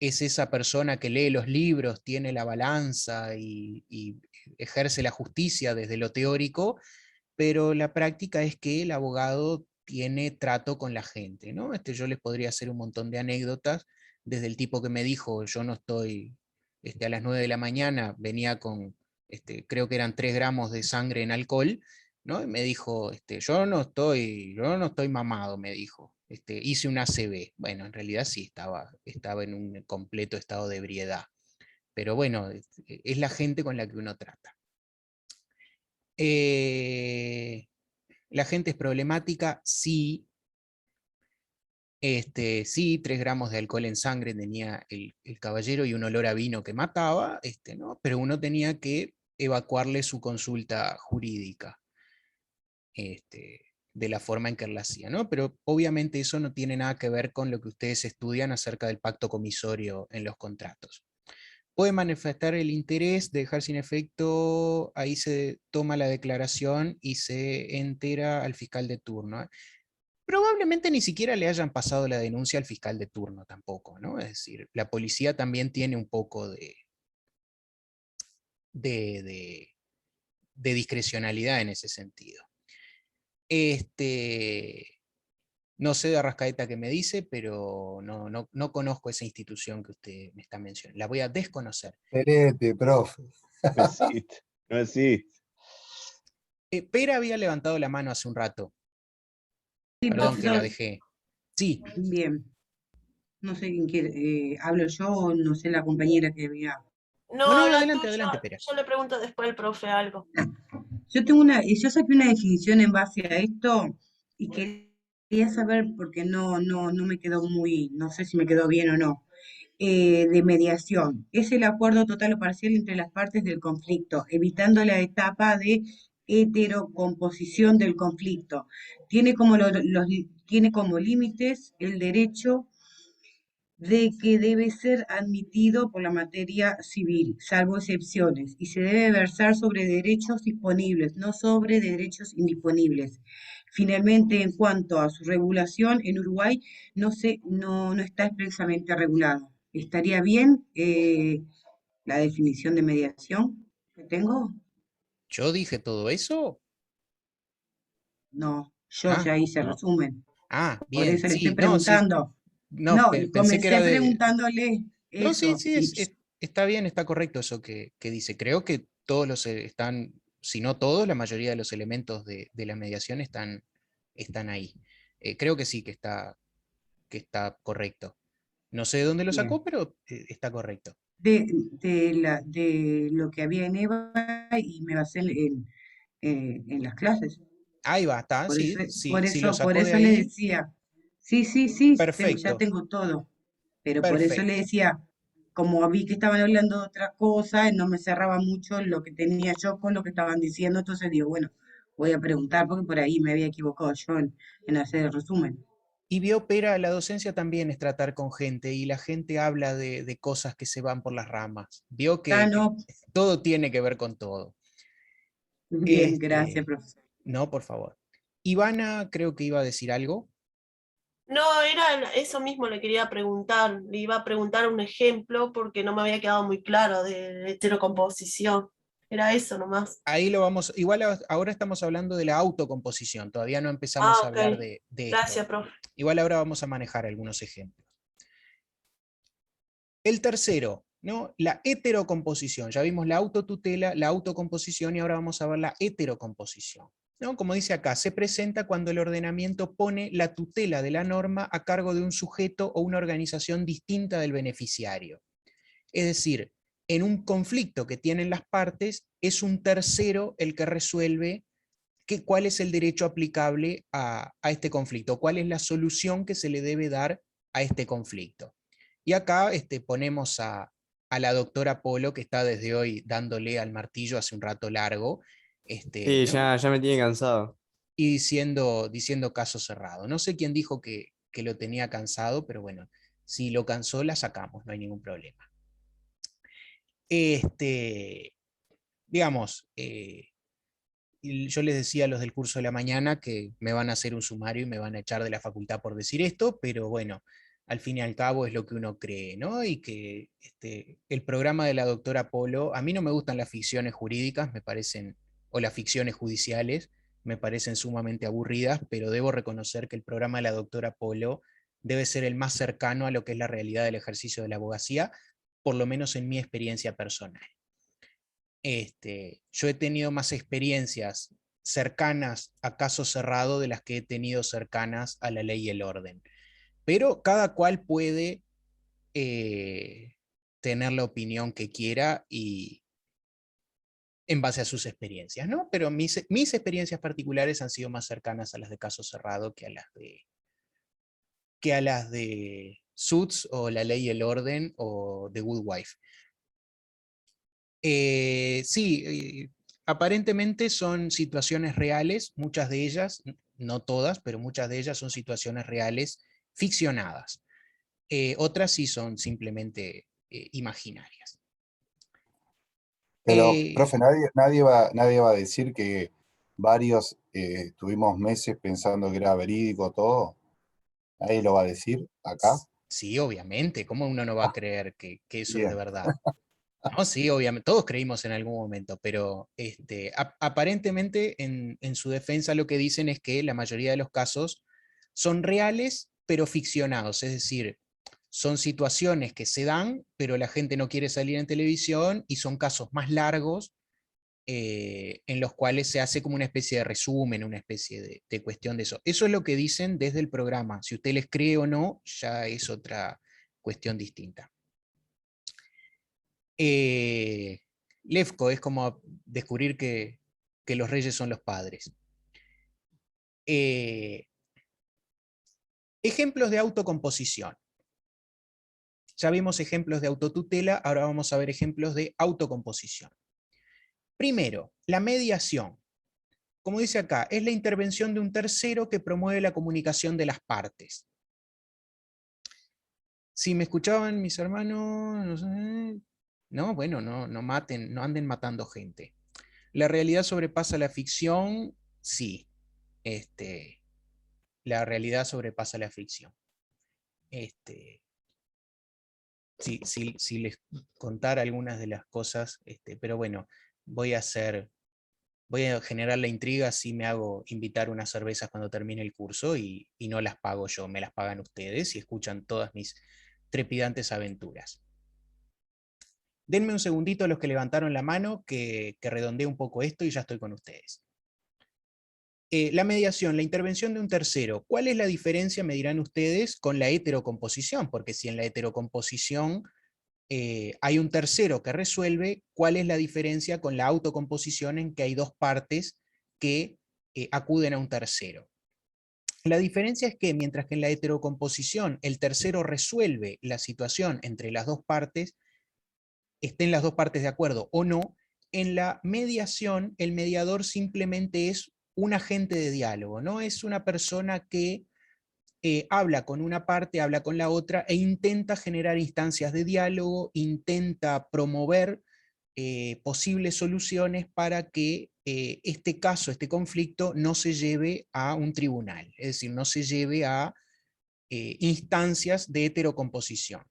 A: es esa persona que lee los libros, tiene la balanza y ejerce la justicia desde lo teórico, pero la práctica es que el abogado tiene trato con la gente, ¿no? Yo les podría hacer un montón de anécdotas, desde el tipo que me dijo, yo no estoy, a las 9 de la mañana venía con, creo que eran 3 gramos de sangre en alcohol, ¿no? Y me dijo, yo no estoy mamado, me dijo, hice una ACV. Bueno, en realidad sí, estaba en un completo estado de ebriedad, pero bueno, es la gente con la que uno trata. Eh, la gente es problemática, sí. Sí, 3 gramos de alcohol en sangre tenía el caballero y un olor a vino que mataba, ¿no? Pero uno tenía que evacuarle su consulta jurídica de la forma en que él la hacía, ¿no? Pero obviamente eso no tiene nada que ver con lo que ustedes estudian acerca del pacto comisorio en los contratos. Puede manifestar el interés, dejar sin efecto, ahí se toma la declaración y se entera al fiscal de turno, ¿eh? Probablemente ni siquiera le hayan pasado la denuncia al fiscal de turno tampoco, ¿no? Es decir, la policía también tiene un poco de, de- de discrecionalidad en ese sentido. No sé de Arrascaeta qué me dice, pero no conozco esa institución que usted me está mencionando. La voy a desconocer.
I: Excelente, profe.
L: No existe, no existe.
A: Pera había levantado la mano hace un rato.
N: Sí,
A: Perdón que la
N: profesor.
A: dejé. Sí.
N: Bien. No sé quién quiere. ¿Hablo yo o no sé la compañera que había?
A: No,
K: No,
A: no,
K: la
A: adelante,
K: tuya.
A: adelante, Pera.
K: Yo le pregunto después al profe algo.
N: Yo saqué una definición en base a esto y quería saber porque no me quedó muy, no sé si me quedó bien o no. De mediación. Es el acuerdo total o parcial entre las partes del conflicto, evitando la etapa de heterocomposición del conflicto. Tiene como límites el derecho de que debe ser admitido por la materia civil, salvo excepciones, y se debe versar sobre derechos disponibles, no sobre derechos indisponibles. Finalmente, en cuanto a su regulación, en Uruguay no está expresamente regulado. ¿Estaría bien la definición de mediación que tengo?
A: ¿Yo dije todo eso?
N: No, yo
A: Ah,
N: ya hice resumen. Por
A: bien,
N: eso le estoy
A: sí, no, sí,
N: preguntando.
A: no,
N: No,
A: pensé que
N: comencé
A: era de...
N: preguntándole
A: No, sí,
N: eso.
A: sí, está bien, está correcto eso que dice. Creo que todos los están, si no todos, la mayoría de los elementos de la mediación están ahí. Creo que sí, que está correcto. No sé de dónde lo
N: Bien.
A: sacó, pero está correcto.
N: De lo que había en EVA y me basé en las clases.
A: Ahí va, está,
N: Por eso,
A: sí, sí, si lo
N: por
A: sacó de
N: eso le
A: ahí,
N: decía, sí, sí, sí, ya
A: perfecto,
N: tengo todo. Pero por eso le
A: perfecto.
N: decía, como vi que estaban hablando de otras cosas, no me cerraba mucho lo que tenía yo con lo que estaban diciendo, entonces digo, bueno, voy a preguntar porque por ahí me había equivocado yo en hacer el resumen.
A: Y vio, Pera, la docencia también es tratar con gente y la gente habla de cosas que se van por las ramas. Vio
N: Ah,
A: que
N: no,
A: todo tiene que ver con todo.
N: bien, gracias,
A: Este,
N: profesor.
A: no, por favor. Ivana creo que iba a decir algo.
O: No, era eso mismo le quería preguntar. Le iba a preguntar un ejemplo porque no me había quedado muy claro de heterocomposición. Era eso nomás.
A: Ahí lo vamos, igual ahora estamos hablando de la autocomposición, todavía no empezamos a
O: Ok.
A: hablar de esto.
O: Gracias, profe.
A: Igual ahora vamos a manejar algunos ejemplos. El tercero, ¿no? La heterocomposición. Ya vimos la autotutela, la autocomposición y ahora vamos a ver la heterocomposición. ¿No? Como dice acá, se presenta cuando el ordenamiento pone la tutela de la norma a cargo de un sujeto o una organización distinta del beneficiario. Es decir, en un conflicto que tienen las partes, es un tercero el que resuelve cuál es el derecho aplicable a este conflicto, cuál es la solución que se le debe dar a este conflicto. Y acá ponemos a la doctora Polo, que está desde hoy dándole al martillo hace un rato largo,
D: Sí,
A: ¿no?
D: ya me tiene cansado.
A: Y diciendo caso cerrado. No sé quién dijo que lo tenía cansado, pero bueno, si lo cansó, la sacamos, no hay ningún problema. Digamos, yo les decía a los del curso de la mañana que me van a hacer un sumario y me van a echar de la facultad por decir esto, pero bueno, al fin y al cabo es lo que uno cree, ¿no? Y que el programa de la doctora Polo, a mí no me gustan las ficciones jurídicas, me parecen, o las ficciones judiciales, me parecen sumamente aburridas, pero debo reconocer que el programa de la doctora Polo debe ser el más cercano a lo que es la realidad del ejercicio de la abogacía, por lo menos en mi experiencia personal. Yo he tenido más experiencias cercanas a caso cerrado de las que he tenido cercanas a la ley y el orden. Pero cada cual puede tener la opinión que quiera y en base a sus experiencias, ¿no? Pero mis experiencias particulares han sido más cercanas a las de caso cerrado que a las de Suits o la ley y el orden o The Good Wife. Sí, aparentemente son situaciones reales, muchas de ellas, no todas, pero muchas de ellas son situaciones reales ficcionadas. Otras sí son simplemente imaginarias.
I: Pero, profe, nadie va a decir que varios estuvimos meses pensando que era verídico todo. ¿Nadie lo va a decir acá?
A: Sí, obviamente. ¿Cómo uno no va a creer que eso es de
I: Bien.
A: verdad? No, sí, obviamente, todos creímos en algún momento, pero aparentemente en su defensa lo que dicen es que la mayoría de los casos son reales, pero ficcionados, es decir, son situaciones que se dan, pero la gente no quiere salir en televisión y son casos más largos en los cuales se hace como una especie de resumen, una especie de cuestión de eso. Eso es lo que dicen desde el programa. Si usted les cree o no, ya es otra cuestión distinta. Lefko es como descubrir que los reyes son los padres. Ejemplos de autocomposición. Ya vimos ejemplos de autotutela, ahora vamos a ver ejemplos de autocomposición. Primero, la mediación. Como dice acá, es la intervención de un tercero que promueve la comunicación de las partes. Si me escuchaban mis hermanos, no sé, no, bueno, no maten, no anden matando gente. La realidad sobrepasa la ficción, sí. La realidad sobrepasa la ficción. Si les contara algunas de las cosas, pero bueno, voy a generar la intriga si me hago invitar unas cervezas cuando termine el curso y no las pago yo, me las pagan ustedes y escuchan todas mis trepidantes aventuras. Denme un segundito a los que levantaron la mano, que redondee un poco esto y ya estoy con ustedes. La mediación, la intervención de un tercero. ¿Cuál es la diferencia, me dirán ustedes, con la heterocomposición? Porque si en la heterocomposición hay un tercero que resuelve, ¿cuál es la diferencia con la autocomposición en que hay dos partes que acuden a un tercero? La diferencia es que mientras que en la heterocomposición el tercero resuelve la situación entre las dos partes, estén las dos partes de acuerdo o no, en la mediación el mediador simplemente es un agente de diálogo, no es una persona que habla con una parte, habla con la otra e intenta generar instancias de diálogo, intenta promover posibles soluciones para que este caso, este conflicto, no se lleve a un tribunal, es decir, no se lleve a instancias de heterocomposición,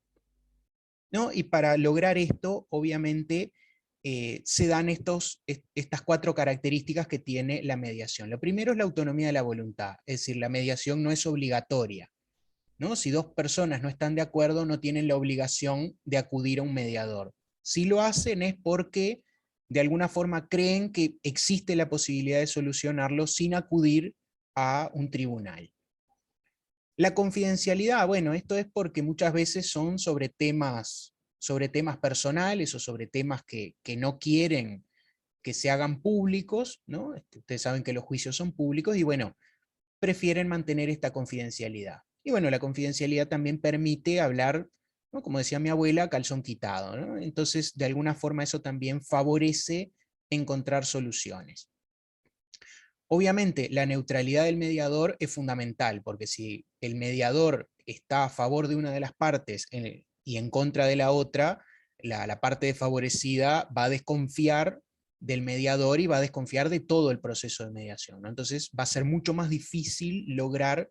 A: ¿no? Y para lograr esto, obviamente, se dan estas 4 características que tiene la mediación. Lo primero es la autonomía de la voluntad, es decir, la mediación no es obligatoria, ¿no? Si 2 personas no están de acuerdo, no tienen la obligación de acudir a un mediador. Si lo hacen es porque de alguna forma creen que existe la posibilidad de solucionarlo sin acudir a un tribunal. La confidencialidad, bueno, esto es porque muchas veces son sobre temas personales o sobre temas que no quieren que se hagan públicos, ¿no? Ustedes saben que los juicios son públicos y bueno, prefieren mantener esta confidencialidad. Y bueno, la confidencialidad también permite hablar, ¿no? Como decía mi abuela, calzón quitado, ¿no? Entonces, de alguna forma eso también favorece encontrar soluciones. Obviamente, la neutralidad del mediador es fundamental, porque si el mediador está a favor de una de las partes y en contra de la otra, la parte desfavorecida va a desconfiar del mediador y va a desconfiar de todo el proceso de mediación, ¿no? Entonces va a ser mucho más difícil lograr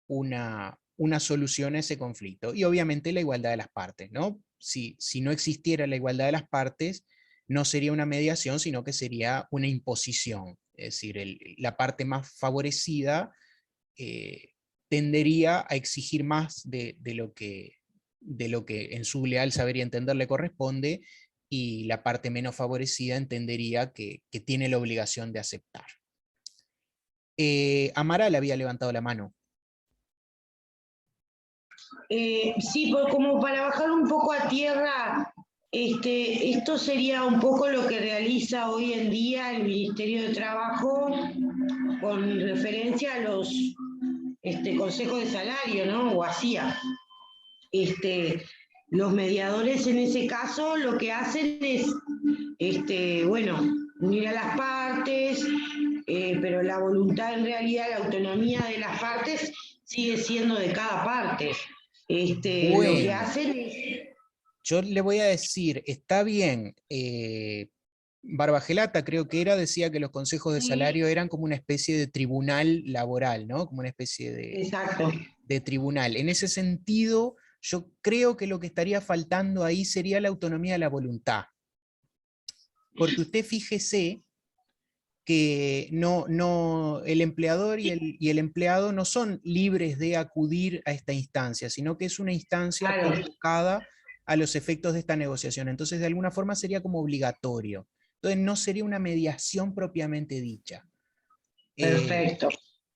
A: una solución a ese conflicto. Y obviamente la igualdad de las partes, ¿no? Si no existiera la igualdad de las partes, no sería una mediación, sino que sería una imposición. Es decir, la parte más favorecida tendería a exigir más de lo que en su leal saber y entender le corresponde, y la parte menos favorecida entendería que tiene la obligación de aceptar. Amaral había levantado la mano.
N: Sí, como para bajar un poco a tierra, esto sería un poco lo que realiza hoy en día el Ministerio de Trabajo con referencia a los consejos de salario, ¿no? O hacía. Los mediadores en ese caso lo que hacen es, bueno, unir a las partes, pero la voluntad en realidad, la autonomía de las partes sigue siendo de cada parte.
A: Bueno,
N: lo que hacen es...
A: Yo le voy a decir, está bien, Barbagelata creo que decía que los consejos de salario eran como una especie de tribunal laboral, ¿no? Como una especie de tribunal. En ese sentido, yo creo que lo que estaría faltando ahí sería la autonomía de la voluntad. Porque usted fíjese que el empleador y el empleado no son libres de acudir a esta instancia, sino que es una instancia convocada a los efectos de esta negociación. Entonces, de alguna forma sería como obligatorio. Entonces, no sería una mediación propiamente dicha.
N: Perfecto.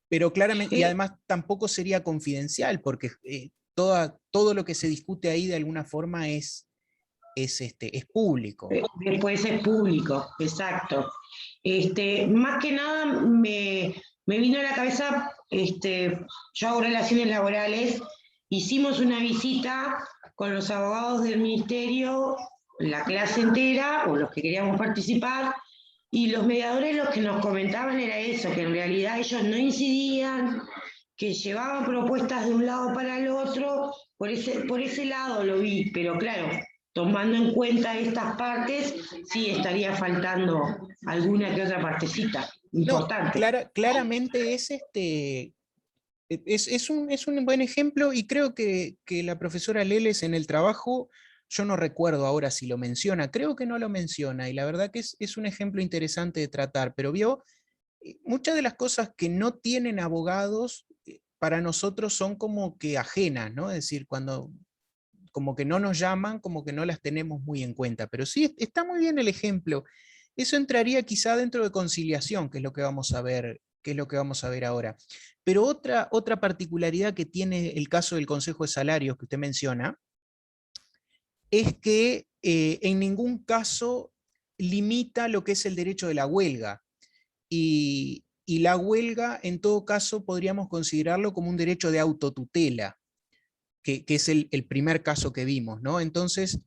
A: Pero claramente, y además tampoco sería confidencial, porque todo lo que se discute ahí de alguna forma es público.
N: Después es público, exacto. Más que nada me vino a la cabeza, yo hago relaciones laborales, hicimos una visita con los abogados del ministerio, la clase entera, o los que queríamos participar, y los mediadores lo que nos comentaban era eso, que en realidad ellos no incidían, que llevaban propuestas de un lado para el otro, por ese lado lo vi, pero claro, tomando en cuenta estas partes, sí estaría faltando alguna que otra partecita importante.
A: No, claramente es un buen ejemplo, y creo que la profesora Leles en el trabajo, yo no recuerdo ahora si lo menciona, creo que no lo menciona, y la verdad que es un ejemplo interesante de tratar, pero vio, muchas de las cosas que no tienen abogados para nosotros son como que ajenas, ¿no? Es decir, cuando como que no nos llaman, como que no las tenemos muy en cuenta. Pero sí, está muy bien el ejemplo. Eso entraría quizá dentro de conciliación, que es lo que vamos a ver, que es lo que vamos a ver ahora. Pero otra particularidad que tiene el caso del Consejo de Salarios que usted menciona, es que en ningún caso limita lo que es el derecho de la huelga. Y la huelga, en todo caso, podríamos considerarlo como un derecho de autotutela, que es el primer caso que vimos, ¿no? Entonces,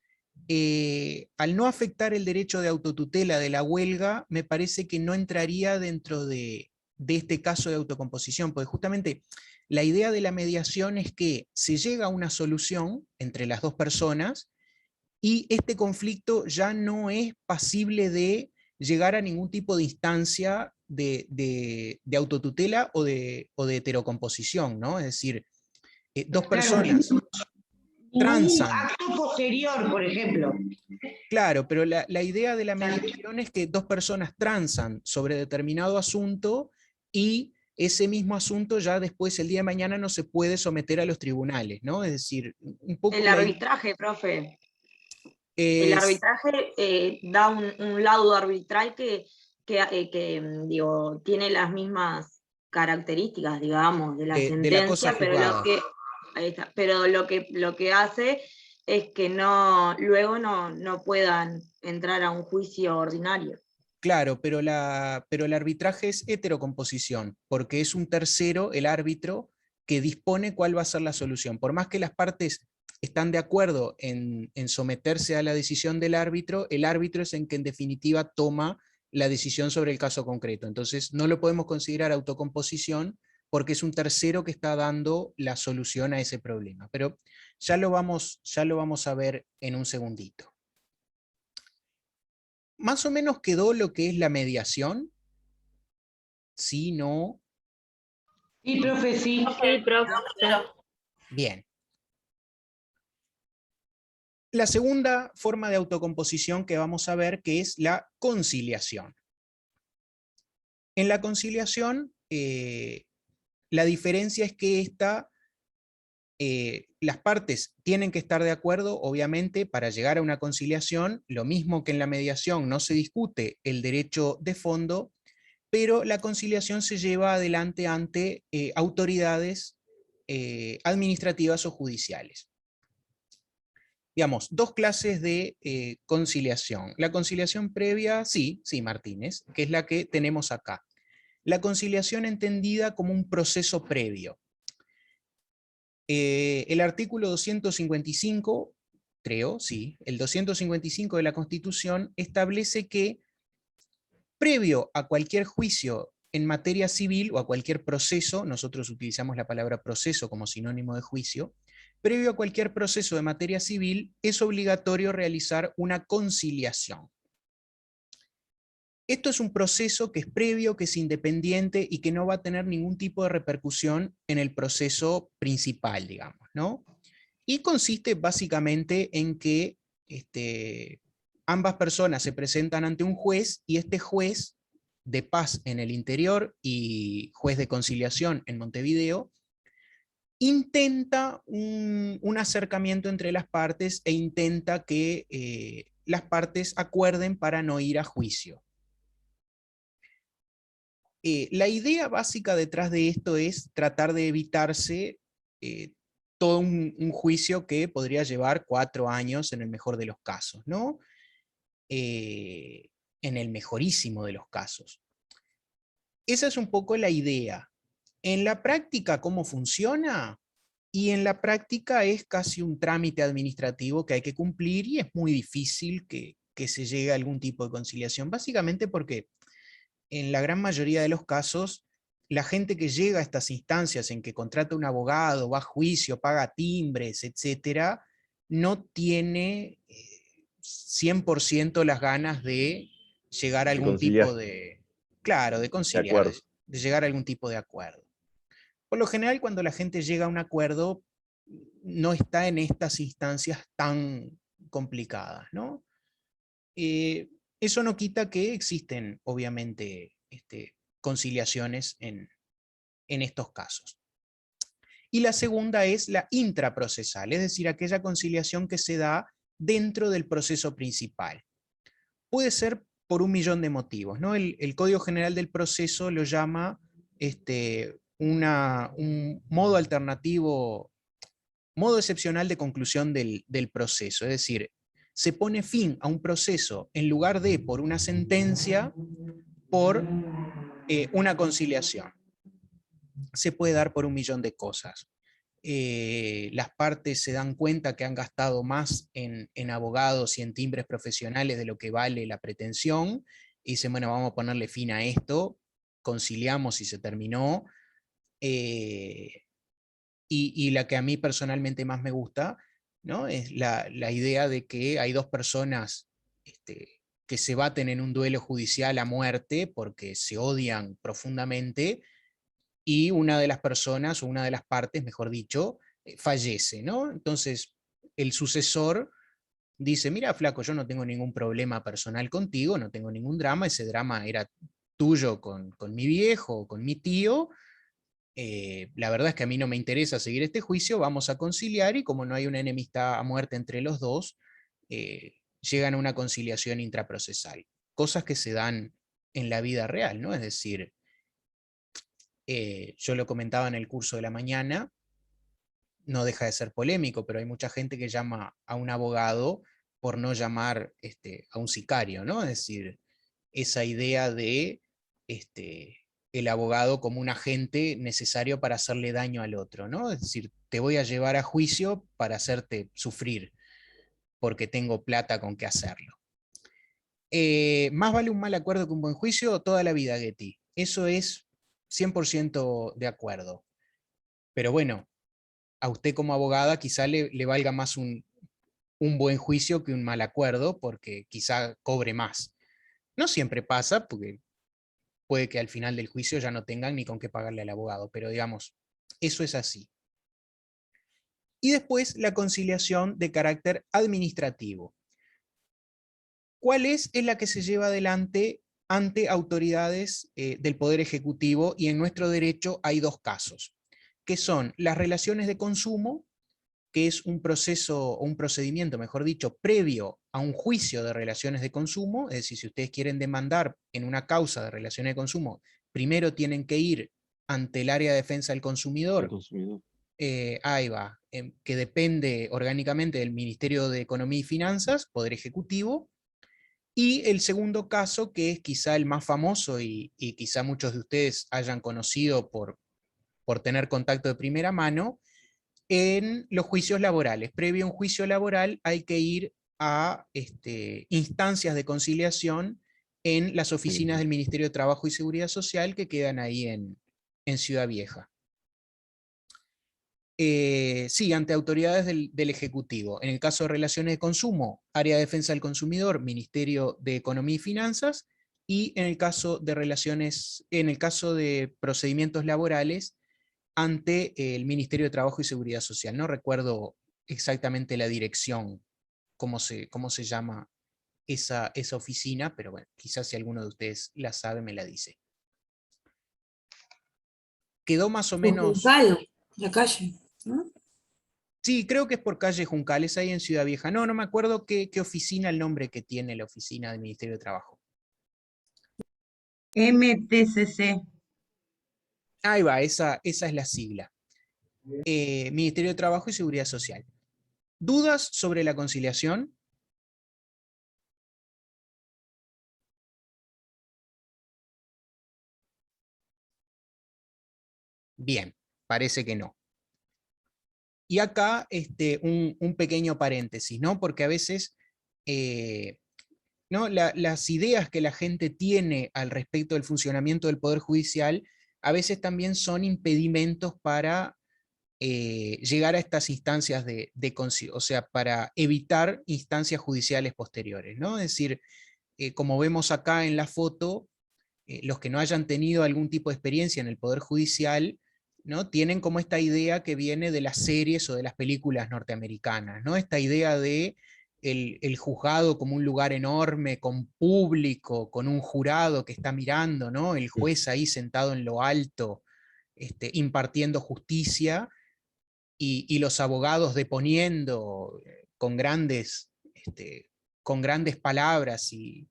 A: al no afectar el derecho de autotutela de la huelga, me parece que no entraría dentro de este caso de autocomposición, porque justamente la idea de la mediación es que se llega a una solución entre las dos personas y este conflicto ya no es pasible de llegar a ningún tipo de instancia de autotutela o de heterocomposición, ¿no? Es decir, dos personas transan.
N: Acto posterior, por ejemplo.
A: Claro, pero la idea de la mediación es que dos personas transan sobre determinado asunto y ese mismo asunto ya después, el día de mañana, no se puede someter a los tribunales, ¿no? Es decir, un poco...
P: El arbitraje, profe. El
A: es,
P: arbitraje da un laudo arbitral que digo, tiene las mismas características, digamos, de la
A: de la cosa
P: sentencia, pero
A: juzgada.
P: ahí está, pero lo que hace es que luego no puedan entrar a un juicio ordinario.
A: Claro, pero el arbitraje es heterocomposición, porque es un tercero, el árbitro, que dispone cuál va a ser la solución. Por más que las partes están de acuerdo en someterse a la decisión del árbitro, el árbitro es en que en definitiva toma la decisión sobre el caso concreto. Entonces no lo podemos considerar autocomposición porque es un tercero que está dando la solución a ese problema. Pero ya lo vamos a ver en un segundito. Más o menos quedó lo que es la mediación. Sí, no.
N: Sí, profe, sí.
K: Sí, profe.
A: Bien. La segunda forma de autocomposición que vamos a ver, que es la conciliación. En la conciliación, la diferencia es que las partes tienen que estar de acuerdo, obviamente, para llegar a una conciliación. Lo mismo que en la mediación, no se discute el derecho de fondo, pero la conciliación se lleva adelante ante autoridades administrativas o judiciales. Digamos, dos clases de conciliación. La conciliación previa, sí, Martínez, que es la que tenemos acá. La conciliación entendida como un proceso previo. El artículo 255, creo, sí, el 255 de la Constitución establece que previo a cualquier juicio en materia civil o a cualquier proceso, nosotros utilizamos la palabra proceso como sinónimo de juicio, previo a cualquier proceso de materia civil es obligatorio realizar una conciliación. Esto es un proceso que es previo, que es independiente y que no va a tener ningún tipo de repercusión en el proceso principal, digamos, ¿no? Y consiste básicamente en que ambas personas se presentan ante un juez y este juez de paz en el interior y juez de conciliación en Montevideo intenta un acercamiento entre las partes e intenta que las partes acuerden para no ir a juicio. La idea básica detrás de esto es tratar de evitarse todo un juicio que podría llevar 4 años en el mejor de los casos, ¿no? En el mejorísimo de los casos. Esa es un poco la idea. En la práctica, ¿cómo funciona? Y en la práctica es casi un trámite administrativo que hay que cumplir y es muy difícil que se llegue a algún tipo de conciliación, básicamente porque en la gran mayoría de los casos, la gente que llega a estas instancias en que contrata un abogado, va a juicio, paga timbres, etc., no tiene 100% las ganas de llegar a algún tipo de... Claro, de conciliar, de llegar a algún tipo de acuerdo. Por lo general, cuando la gente llega a un acuerdo, no está en estas instancias tan complicadas, ¿no? Eso no quita que existen, obviamente, conciliaciones en estos casos. Y la segunda es la intraprocesal, es decir, aquella conciliación que se da dentro del proceso principal. Puede ser por un millón de motivos, ¿no? El Código General del Proceso lo llama un modo alternativo, modo excepcional de conclusión del proceso, es decir, se pone fin a un proceso en lugar de por una sentencia, por una conciliación. Se puede dar por un millón de cosas. Las partes se dan cuenta que han gastado más en abogados y en timbres profesionales de lo que vale la pretensión, y dicen, bueno, vamos a ponerle fin a esto, conciliamos y se terminó. Y la que a mí personalmente más me gusta, ¿no? Es la idea de que hay dos personas que se baten en un duelo judicial a muerte porque se odian profundamente, y una de las personas, o una de las partes, mejor dicho, fallece, ¿no? Entonces, el sucesor dice, mira, flaco, yo no tengo ningún problema personal contigo, no tengo ningún drama, ese drama era tuyo con mi viejo, con mi tío, la verdad es que a mí no me interesa seguir este juicio, vamos a conciliar, y como no hay una enemistad a muerte entre los dos, llegan a una conciliación intraprocesal. Cosas que se dan en la vida real, ¿no? Es decir, yo lo comentaba en el curso de la mañana, no deja de ser polémico, pero hay mucha gente que llama a un abogado por no llamar a un sicario, ¿no? Es decir, esa idea de el abogado como un agente necesario para hacerle daño al otro, ¿no? Es decir, te voy a llevar a juicio para hacerte sufrir, porque tengo plata con qué hacerlo. Más vale un mal acuerdo que un buen juicio toda la vida, Getty. Eso es 100% de acuerdo. Pero bueno, a usted como abogada quizá le valga más un buen juicio que un mal acuerdo, porque quizá cobre más. No siempre pasa, porque puede que al final del juicio ya no tengan ni con qué pagarle al abogado, pero digamos, eso es así. Y después la conciliación de carácter administrativo. ¿Cuál es? Es la que se lleva adelante ante autoridades del Poder Ejecutivo, y en nuestro derecho hay dos casos, que son las relaciones de consumo, que es un proceso, o un procedimiento, mejor dicho, previo a un juicio de relaciones de consumo. Es decir, si ustedes quieren demandar en una causa de relaciones de consumo, primero tienen que ir ante el área de defensa del consumidor, ahí va, que depende orgánicamente del Ministerio de Economía y Finanzas, Poder Ejecutivo. Y el segundo caso, que es quizá el más famoso y quizá muchos de ustedes hayan conocido por tener contacto de primera mano, en los juicios laborales. Previo a un juicio laboral hay que ir a instancias de conciliación en las oficinas del Ministerio de Trabajo y Seguridad Social, que quedan ahí en Ciudad Vieja. Sí, ante autoridades del Ejecutivo. En el caso de relaciones de consumo, Área de Defensa del Consumidor, Ministerio de Economía y Finanzas, y en el caso de procedimientos laborales, ante el Ministerio de Trabajo y Seguridad Social. No recuerdo exactamente la dirección, cómo se llama esa oficina, pero bueno, quizás si alguno de ustedes la sabe, me la dice. Quedó más o menos...
Q: Juncal, la calle, ¿no?
A: Sí, creo que es por calle Juncal, es ahí en Ciudad Vieja. No me acuerdo qué oficina, el nombre que tiene la oficina del Ministerio de Trabajo.
N: MTCC.
A: Ahí va, esa es la sigla. Ministerio de Trabajo y Seguridad Social. ¿Dudas sobre la conciliación? Bien, parece que no. Y acá un pequeño paréntesis, ¿no? Porque a veces ¿no? Las ideas que la gente tiene al respecto del funcionamiento del Poder Judicial a veces también son impedimentos para llegar a estas instancias o sea, para evitar instancias judiciales posteriores, ¿no? Es decir, como vemos acá en la foto, los que no hayan tenido algún tipo de experiencia en el Poder Judicial, ¿no? Tienen como esta idea que viene de las series o de las películas norteamericanas, ¿no? Esta idea de el juzgado como un lugar enorme, con público, con un jurado que está mirando, ¿no? El juez ahí sentado en lo alto, impartiendo justicia, y los abogados deponiendo con grandes palabras y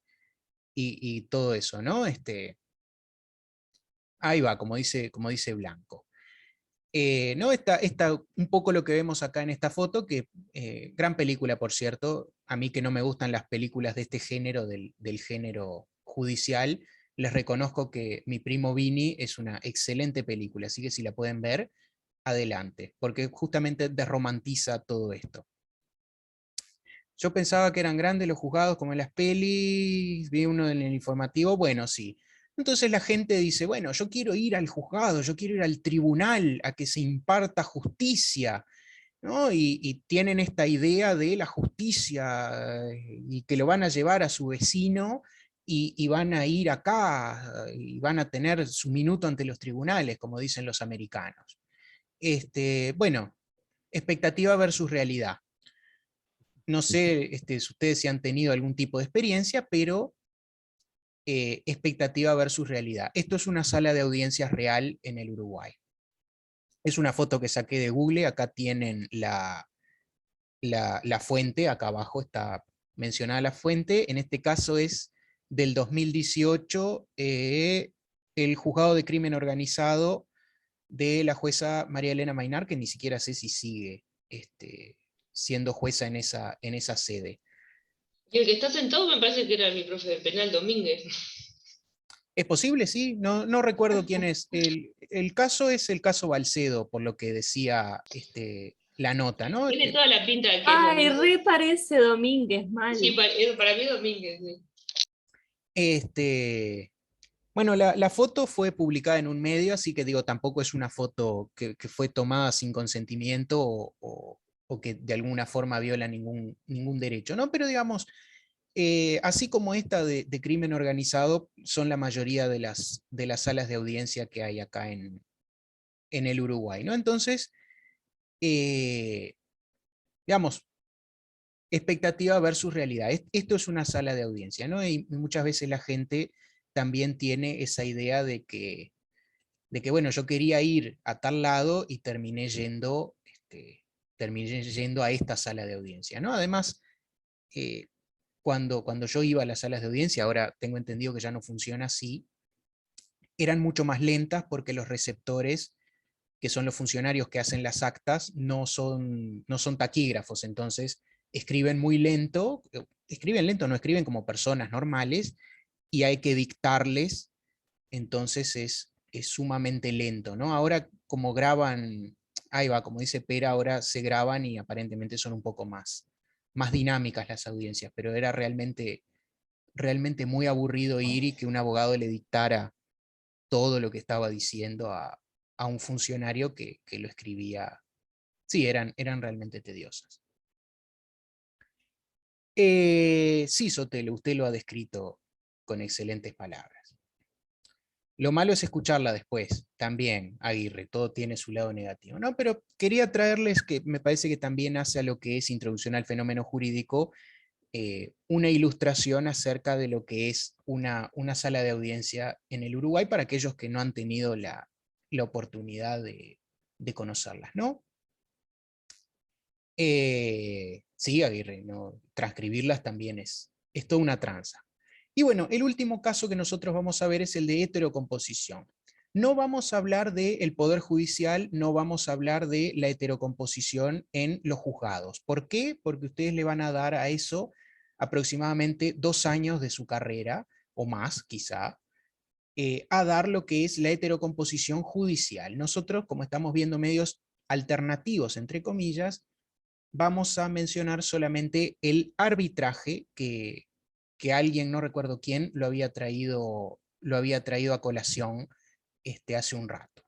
A: todo eso, ¿no? Ahí va, como dice Blanco. ¿No? Esta, un poco lo que vemos acá en esta foto, que gran película, por cierto, a mí que no me gustan las películas de este género, del género judicial, les reconozco que Mi primo Vini es una excelente película, así que si la pueden ver, adelante, porque justamente desromantiza todo esto. Yo pensaba que eran grandes los juzgados como en las pelis, vi uno en el informativo, bueno, sí. Entonces la gente dice, bueno, yo quiero ir al juzgado, yo quiero ir al tribunal a que se imparta justicia, ¿no? Y tienen esta idea de la justicia y que lo van a llevar a su vecino y van a ir acá y van a tener su minuto ante los tribunales, como dicen los americanos. Bueno, expectativa versus realidad. No sé si ustedes si han tenido algún tipo de experiencia, pero expectativa versus realidad. Esto es una sala de audiencias real en el Uruguay. Es una foto que saqué de Google, acá tienen la fuente, acá abajo está mencionada la fuente, en este caso es del 2018, el juzgado de crimen organizado de la jueza María Elena Mainar, que ni siquiera sé si sigue siendo jueza en esa sede.
B: Y el que está sentado me parece que era mi profe de penal, Domínguez.
A: Es posible, sí, no recuerdo quién es. El caso es el caso Balcedo, por lo que decía la nota, ¿no?
B: Tiene toda la pinta de que es
K: Ay,
B: Domínguez.
K: re parece Domínguez, mal.
B: Sí, para mí Domínguez. Sí.
A: Bueno, la foto fue publicada en un medio, así que digo, tampoco es una foto que fue tomada sin consentimiento o que de alguna forma viola ningún derecho, ¿no? Pero digamos, así como esta de crimen organizado, son la mayoría de las salas de audiencia que hay acá en el Uruguay, ¿no? Entonces, digamos, expectativa versus realidad. Esto es una sala de audiencia, ¿no? Y muchas veces la gente también tiene esa idea de que bueno, yo quería ir a tal lado y terminé yendo a esta sala de audiencia, ¿no? Además, cuando yo iba a las salas de audiencia, ahora tengo entendido que ya no funciona así, eran mucho más lentas porque los receptores, que son los funcionarios que hacen las actas, no son taquígrafos, entonces escriben muy lento, no escriben como personas normales, y hay que dictarles, entonces es sumamente lento, ¿no? Ahora como graban, ahí va, como dice Pera, ahora se graban y aparentemente son un poco más dinámicas las audiencias, pero era realmente muy aburrido ir y que un abogado le dictara todo lo que estaba diciendo a un funcionario que lo escribía. Sí, eran realmente tediosas. Sí, Sotelo, usted lo ha descrito con excelentes palabras. Lo malo es escucharla después, también, Aguirre, todo tiene su lado negativo, ¿no? Pero quería traerles que me parece que también hace a lo que es introducción al fenómeno jurídico, una ilustración acerca de lo que es una sala de audiencia en el Uruguay para aquellos que no han tenido la oportunidad de conocerlas, ¿no? Sí, Aguirre, ¿no? Transcribirlas también es toda una tranza. Y bueno, el último caso que nosotros vamos a ver es el de heterocomposición. No vamos a hablar del Poder Judicial, no vamos a hablar de la heterocomposición en los juzgados. ¿Por qué? Porque ustedes le van a dar a eso aproximadamente 2 años de su carrera, o más quizá, a dar lo que es la heterocomposición judicial. Nosotros, como estamos viendo medios alternativos, entre comillas, vamos a mencionar solamente el arbitraje que alguien, no recuerdo quién, lo había traído a colación hace un rato.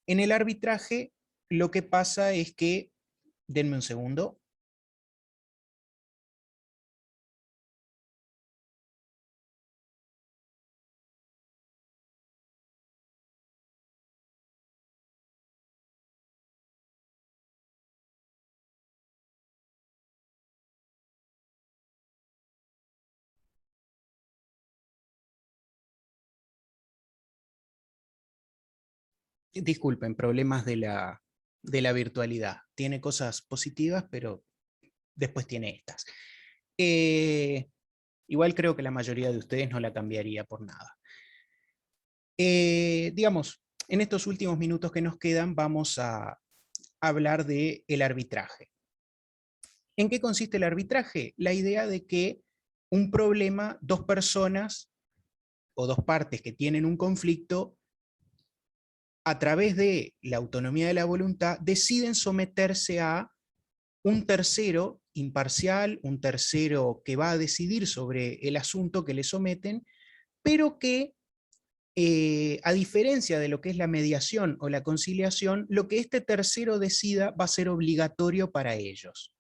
A: En el arbitraje lo que pasa es que, denme un segundo. Disculpen, problemas de la de la virtualidad. Tiene cosas positivas, pero después tiene estas. Igual creo que la mayoría de ustedes no la cambiaría por nada. Digamos, en estos últimos minutos que nos quedan vamos a hablar del arbitraje. ¿En qué consiste el arbitraje? La idea de que un problema, dos personas o dos partes que tienen un conflicto, a través de la autonomía de la voluntad, deciden someterse a un tercero imparcial, un tercero que va a decidir sobre el asunto que le someten, pero que, a diferencia de lo que es la mediación o la conciliación, lo que este tercero decida va a ser obligatorio para ellos.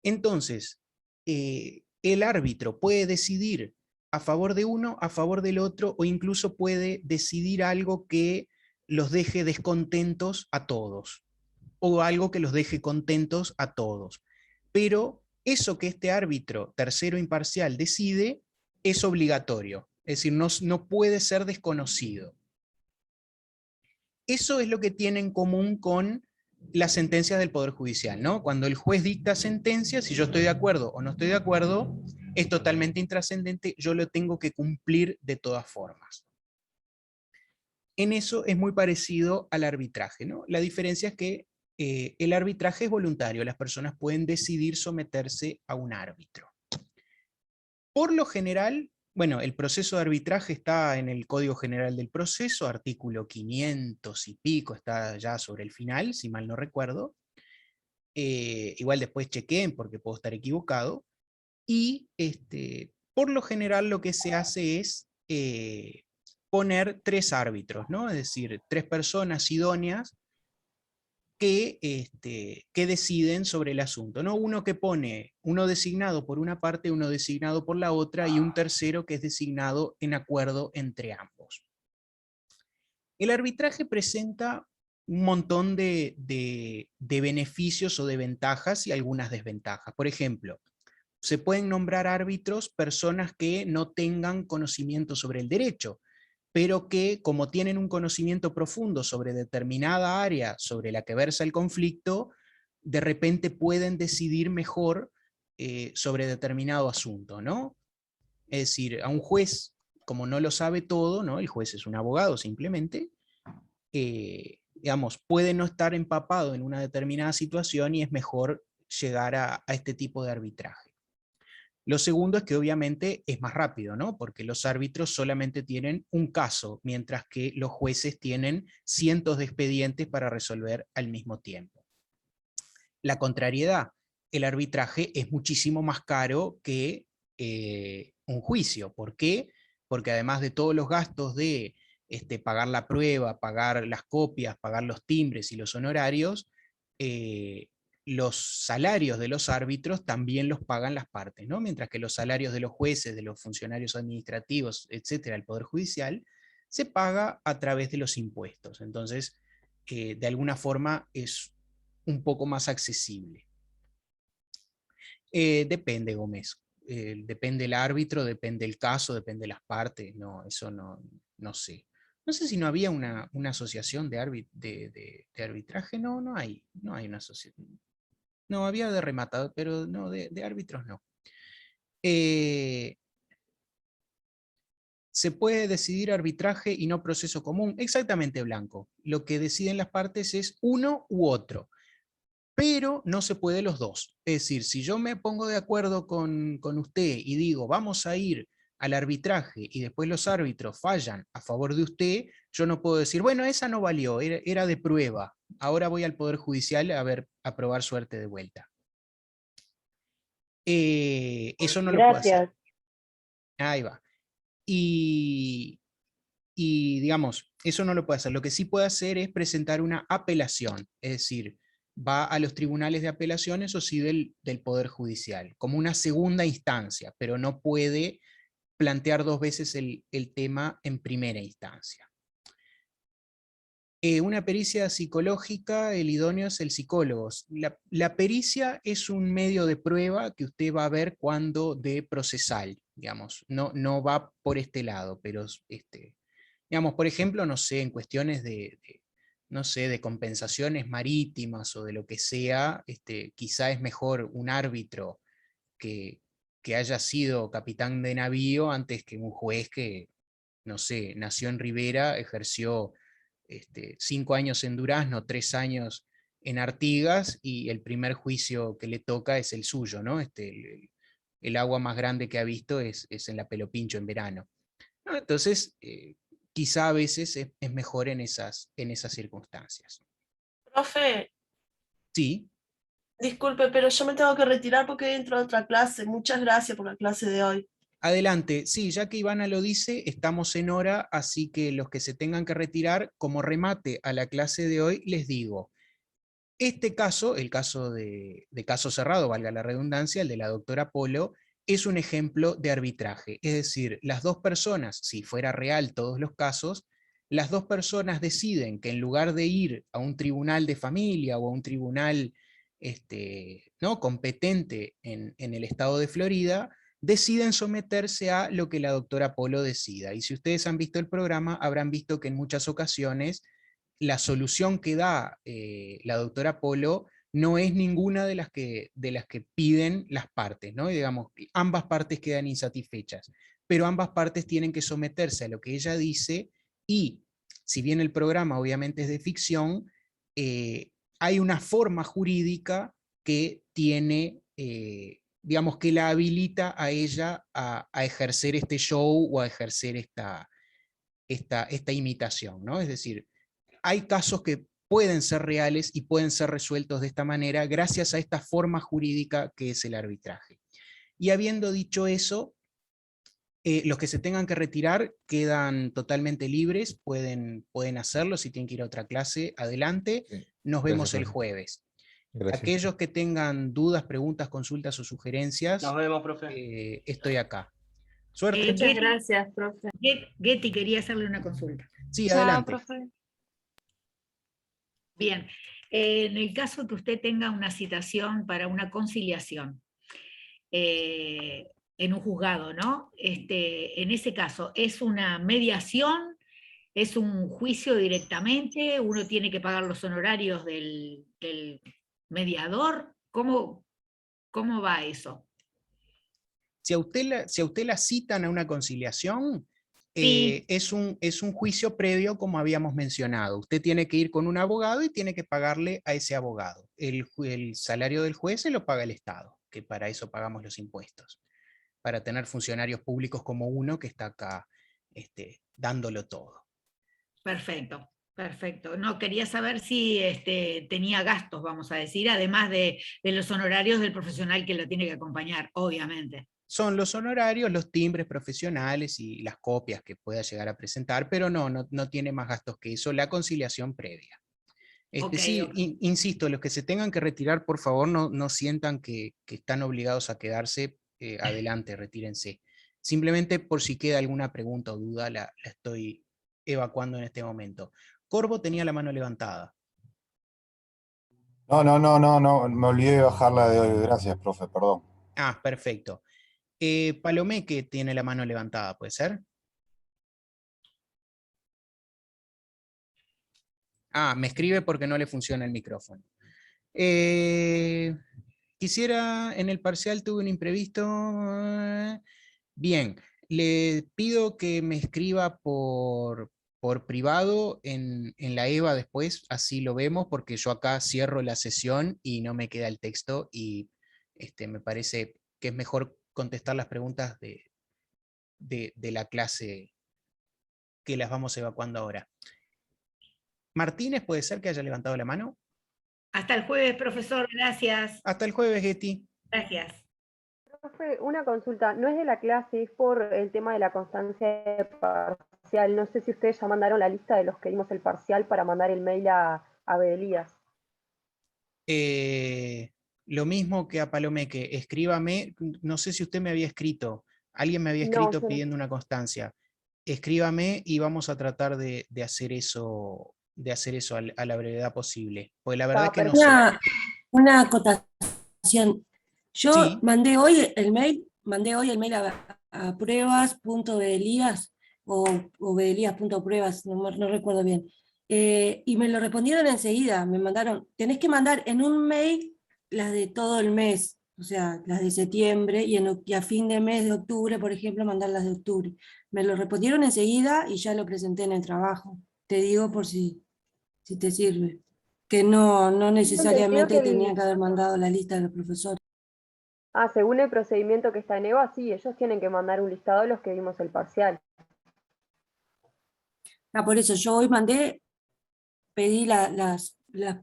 A: Entonces, el árbitro puede decidir a favor de uno, a favor del otro, o incluso puede decidir algo que los deje descontentos a todos, o algo que los deje contentos a todos. Pero eso que este árbitro tercero imparcial decide es obligatorio, es decir, no puede ser desconocido. Eso es lo que tiene en común con las sentencias del Poder Judicial, ¿no? Cuando el juez dicta sentencias, si yo estoy de acuerdo o no estoy de acuerdo, es totalmente intrascendente, yo lo tengo que cumplir de todas formas. En eso es muy parecido al arbitraje, ¿no? La diferencia es que el arbitraje es voluntario, las personas pueden decidir someterse a un árbitro. Por lo general, bueno, el proceso de arbitraje está en el Código General del Proceso, artículo 500 y pico, está ya sobre el final, si mal no recuerdo. Igual después chequeen porque puedo estar equivocado. Y por lo general lo que se hace es poner tres árbitros, ¿no? Es decir, tres personas idóneas que deciden sobre el asunto, ¿no? Uno que pone, uno designado por una parte, uno designado por la otra, y un tercero que es designado en acuerdo entre ambos. El arbitraje presenta un montón de beneficios o de ventajas y algunas desventajas. Por ejemplo, se pueden nombrar árbitros personas que no tengan conocimiento sobre el derecho, pero que, como tienen un conocimiento profundo sobre determinada área sobre la que versa el conflicto, de repente pueden decidir mejor sobre determinado asunto, ¿no? Es decir, a un juez, como no lo sabe todo, ¿no? El juez es un abogado simplemente, digamos, puede no estar empapado en una determinada situación y es mejor llegar a este tipo de arbitraje. Lo segundo es que obviamente es más rápido, ¿no? Porque los árbitros solamente tienen un caso, mientras que los jueces tienen cientos de expedientes para resolver al mismo tiempo. La contrariedad, el arbitraje es muchísimo más caro que un juicio. ¿Por qué? Porque además de todos los gastos de pagar la prueba, pagar las copias, pagar los timbres y los honorarios, los salarios de los árbitros también los pagan las partes, ¿no? Mientras que los salarios de los jueces, de los funcionarios administrativos, etcétera, el Poder Judicial, se paga a través de los impuestos. Entonces, de alguna forma es un poco más accesible. Depende, Gómez. Depende el árbitro, depende el caso, depende las partes. No, eso no sé. No sé si no había una asociación de arbitraje. No hay una asociación. No, había de rematador, pero no, de árbitros no. Se puede decidir arbitraje y no proceso común. Exactamente, Blanco. Lo que deciden las partes es uno u otro, pero no se puede los dos. Es decir, si yo me pongo de acuerdo con usted y digo, vamos a ir al arbitraje, y después los árbitros fallan a favor de usted, yo no puedo decir, bueno, esa no valió, era de prueba, ahora voy al Poder Judicial a probar suerte de vuelta. Eso no lo puedo hacer. Ahí va. Y digamos, eso no lo puede hacer. Lo que sí puede hacer es presentar una apelación, es decir, va a los tribunales de apelación, eso sí, del Poder Judicial, como una segunda instancia, pero no puede plantear dos veces el tema en primera instancia. Una pericia psicológica, el idóneo es el psicólogo. La pericia es un medio de prueba que usted va a ver cuando de procesal, digamos, no va por este lado, pero digamos, por ejemplo, no sé, en cuestiones de no sé, de compensaciones marítimas o de lo que sea, quizá es mejor un árbitro que haya sido capitán de navío antes que un juez que, no sé, nació en Rivera, ejerció 5 años en Durazno, 3 años en Artigas, y el primer juicio que le toca es el suyo, ¿no? El agua más grande que ha visto es en la Pelopincho en verano, ¿no? Entonces, quizá a veces es mejor en esas circunstancias.
O: Profe,
A: Sí.
O: disculpe, pero yo me tengo que retirar porque entro a otra clase. Muchas gracias por la clase de hoy.
A: Adelante, sí, ya que Ivana lo dice, estamos en hora, así que los que se tengan que retirar, como remate a la clase de hoy, les digo, este caso, el caso de caso cerrado, valga la redundancia, el de la doctora Polo, es un ejemplo de arbitraje. Es decir, las dos personas, si fuera real todos los casos, las dos personas deciden que en lugar de ir a un tribunal de familia o a un tribunal ¿no? competente en el estado de Florida, deciden someterse a lo que la doctora Polo decida. Y si ustedes han visto el programa, habrán visto que en muchas ocasiones la solución que da la doctora Polo no es ninguna de las que piden las partes, ¿no? Y digamos, ambas partes quedan insatisfechas, pero ambas partes tienen que someterse a lo que ella dice, y si bien el programa obviamente es de ficción, hay una forma jurídica que tiene, digamos, que la habilita a ella a ejercer este show o a ejercer esta imitación, ¿no? Es decir, hay casos que pueden ser reales y pueden ser resueltos de esta manera gracias a esta forma jurídica que es el arbitraje. Y habiendo dicho eso, los que se tengan que retirar quedan totalmente libres, pueden hacerlo. Si tienen que ir a otra clase, adelante. Nos vemos el jueves.
F: Gracias.
A: Aquellos que tengan dudas, preguntas, consultas o sugerencias,
D: Nos vemos, profe.
A: estoy acá. Suerte.
K: Muchas gracias, profe.
M: Getty quería hacerle una consulta.
A: Sí,
O: Chao,
A: adelante.
O: profe.
M: Bien, en el caso que usted tenga una citación para una conciliación en un juzgado, ¿no? En ese caso, ¿es una mediación? ¿Es un juicio directamente? ¿Uno tiene que pagar los honorarios del mediador? ¿Cómo va eso?
A: Si a usted la citan a una conciliación,
M: Sí.
A: es un juicio previo, como habíamos mencionado. Usted tiene que ir con un abogado y tiene que pagarle a ese abogado. El salario del juez se lo paga el Estado, que para eso pagamos los impuestos, para tener funcionarios públicos como uno que está acá dándolo todo.
M: Perfecto, perfecto. No, quería saber si tenía gastos, vamos a decir, además de los honorarios del profesional que lo tiene que acompañar, obviamente.
A: Son los honorarios, los timbres profesionales y las copias que pueda llegar a presentar, pero no tiene más gastos que eso, la conciliación previa. Sí, insisto, los que se tengan que retirar, por favor, no sientan que están obligados a quedarse, adelante, retírense. Simplemente por si queda alguna pregunta o duda, la estoy evacuando en este momento. Corvo tenía la mano levantada.
I: No, me olvidé de bajarla de hoy. Gracias, profe, perdón.
A: Ah, perfecto. Palomeque tiene la mano levantada, ¿puede ser? Ah, me escribe porque no le funciona el micrófono. Quisiera, en el parcial tuve un imprevisto. Bien, le pido que me escriba por privado en la EVA después, así lo vemos, porque yo acá cierro la sesión y no me queda el texto, y me parece que es mejor contestar las preguntas de la clase que las vamos evacuando ahora. Martínez, ¿puede ser que haya levantado la mano?
M: Hasta el jueves, profesor, gracias.
A: Hasta el jueves, Getty.
M: Gracias.
R: Profe, una consulta, no es de la clase, es por el tema de la constancia parcial. No sé si ustedes ya mandaron la lista de los que dimos el parcial para mandar el mail a Bedelías.
A: Lo mismo que a Palomeque, escríbame, no sé si usted me había escrito, alguien me había escrito
R: No.
A: pidiendo una constancia. Escríbame y vamos a tratar de hacer eso a la brevedad posible. Porque la verdad es que no sé.
Q: Una acotación. Yo
A: Sí.
Q: mandé hoy el mail a pruebas.bedelías o bedelías.pruebas, no recuerdo bien. Y me lo respondieron enseguida, me mandaron, tenés que mandar en un mail las de todo el mes, o sea, las de septiembre, y a fin de mes de octubre, por ejemplo, mandar las de octubre. Me lo respondieron enseguida y ya lo presenté en el trabajo. Te digo por si te sirve. Que no
R: Tengo entendido
Q: necesariamente
R: que
Q: tenían que haber mandado la lista de los profesores.
R: según el procedimiento que está en EVA, sí, ellos tienen que mandar un listado de los que vimos el parcial.
Q: Por eso yo hoy pedí la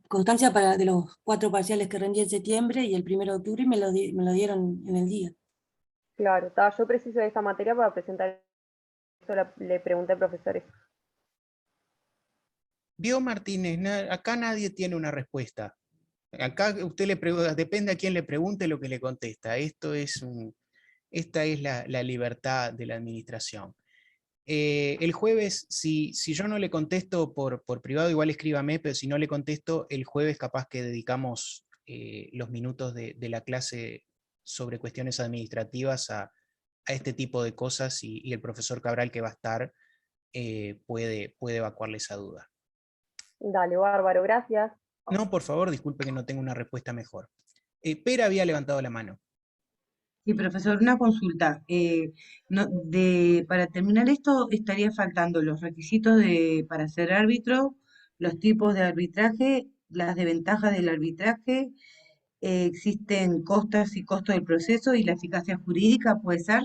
Q: constancia de los 4 parciales que rendí en septiembre y el 1 de octubre y me lo dieron en el día.
R: Claro, yo preciso de esta materia para presentar eso, le pregunté al profesor eso.
A: Vio Martínez, acá nadie tiene una respuesta. Acá usted le pregunta, depende a quién le pregunte lo que le contesta. Esta es la libertad de la administración. El jueves, si yo no le contesto por privado, igual escríbame, pero si no le contesto, el jueves capaz que dedicamos los minutos de la clase sobre cuestiones administrativas a este tipo de cosas y el profesor Cabral que va a estar puede evacuarle esa duda.
R: Dale, bárbaro, gracias.
A: No, por favor, disculpe que no tengo una respuesta mejor. Pera había levantado la mano.
N: Sí, profesor, una consulta. Para terminar esto, estaría faltando los requisitos para ser árbitro, los tipos de arbitraje, las desventajas del arbitraje, existen costas y costos del proceso y la eficacia jurídica, ¿puede ser?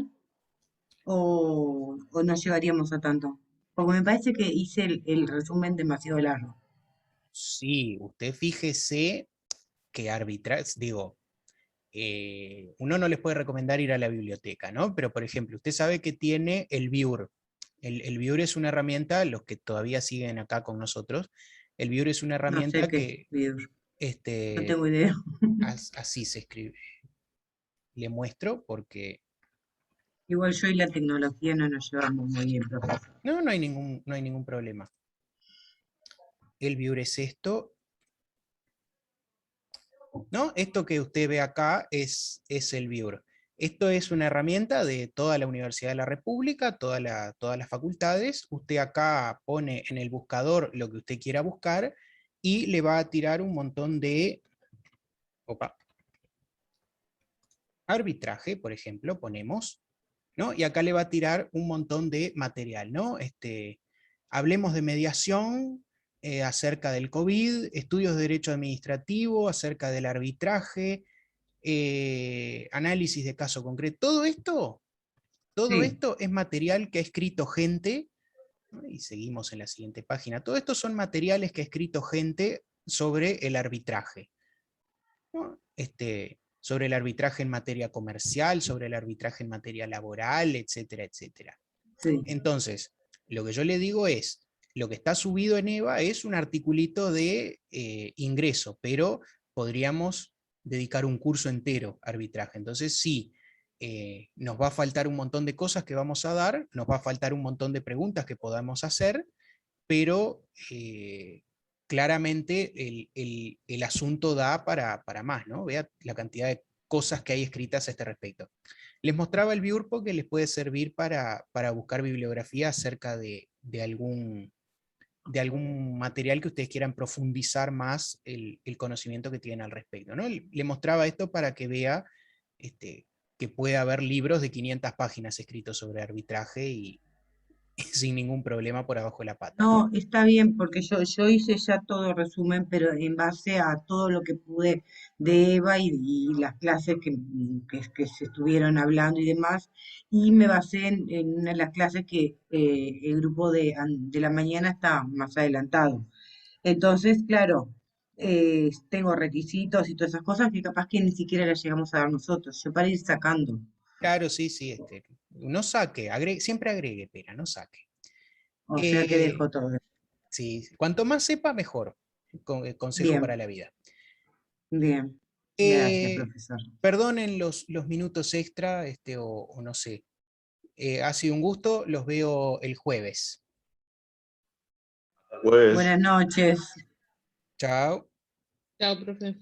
N: ¿O no llegaríamos a tanto? Porque me parece que hice el resumen demasiado largo.
A: Sí, usted fíjese que uno no les puede recomendar ir a la biblioteca, ¿no? Pero, por ejemplo, usted sabe que tiene el BIUR. El BIUR es una herramienta, los que todavía siguen acá con nosotros, el BIUR es una
N: No sé
A: herramienta
N: qué
A: que...
N: es BIUR. No tengo idea.
A: Así se escribe. Le muestro porque...
N: Igual yo y la tecnología no nos llevamos muy bien, profesor.
A: No hay ningún problema. El BIUR es esto. ¿No? Esto que usted ve acá es el BIUR. Esto es una herramienta de toda la Universidad de la República, todas las facultades. Usted acá pone en el buscador lo que usted quiera buscar y le va a tirar un montón de... arbitraje, por ejemplo, ponemos, ¿no? Y acá le va a tirar un montón de material, ¿no? Hablemos de mediación, acerca del COVID, estudios de derecho administrativo, acerca del arbitraje, análisis de caso concreto. Todo esto es material que ha escrito gente, ¿no? Y seguimos en la siguiente página. Todo esto son materiales que ha escrito gente sobre el arbitraje, ¿no? Sobre el arbitraje en materia comercial, sobre el arbitraje en materia laboral, etcétera, etcétera.
N: Sí.
A: Entonces, lo que yo le digo es, lo que está subido en EVA es un articulito de ingreso, pero podríamos dedicar un curso entero a arbitraje. Entonces, sí, nos va a faltar un montón de cosas que vamos a dar, nos va a faltar un montón de preguntas que podamos hacer, pero claramente el asunto da para más, ¿no? Vea la cantidad de cosas que hay escritas a este respecto. Les mostraba el BIUR porque les puede servir para buscar bibliografía acerca de algún material que ustedes quieran profundizar más el conocimiento que tienen al respecto, ¿no? Le mostraba esto para que vea que puede haber libros de 500 páginas escritos sobre arbitraje y sin ningún problema por abajo de la pata.
N: No, está bien, porque yo hice ya todo resumen, pero en base a todo lo que pude de Eva y las clases que se estuvieron hablando y demás, y me basé en una de las clases que el grupo de la mañana está más adelantado. Entonces, claro, tengo requisitos y todas esas cosas que capaz que ni siquiera las llegamos a dar nosotros, yo para ir sacando.
A: Claro, sí, no saque, siempre agregue, Pera, no saque.
N: O sea que dejo todo.
A: Sí, cuanto más sepa, mejor. Consejo
N: Bien.
A: para la vida.
N: Bien, gracias, profesor.
A: Perdonen los minutos extra, o no sé. Ha sido un gusto, los veo el jueves.
L: Pues.
N: Buenas noches.
A: Chao.
B: Chao, profe.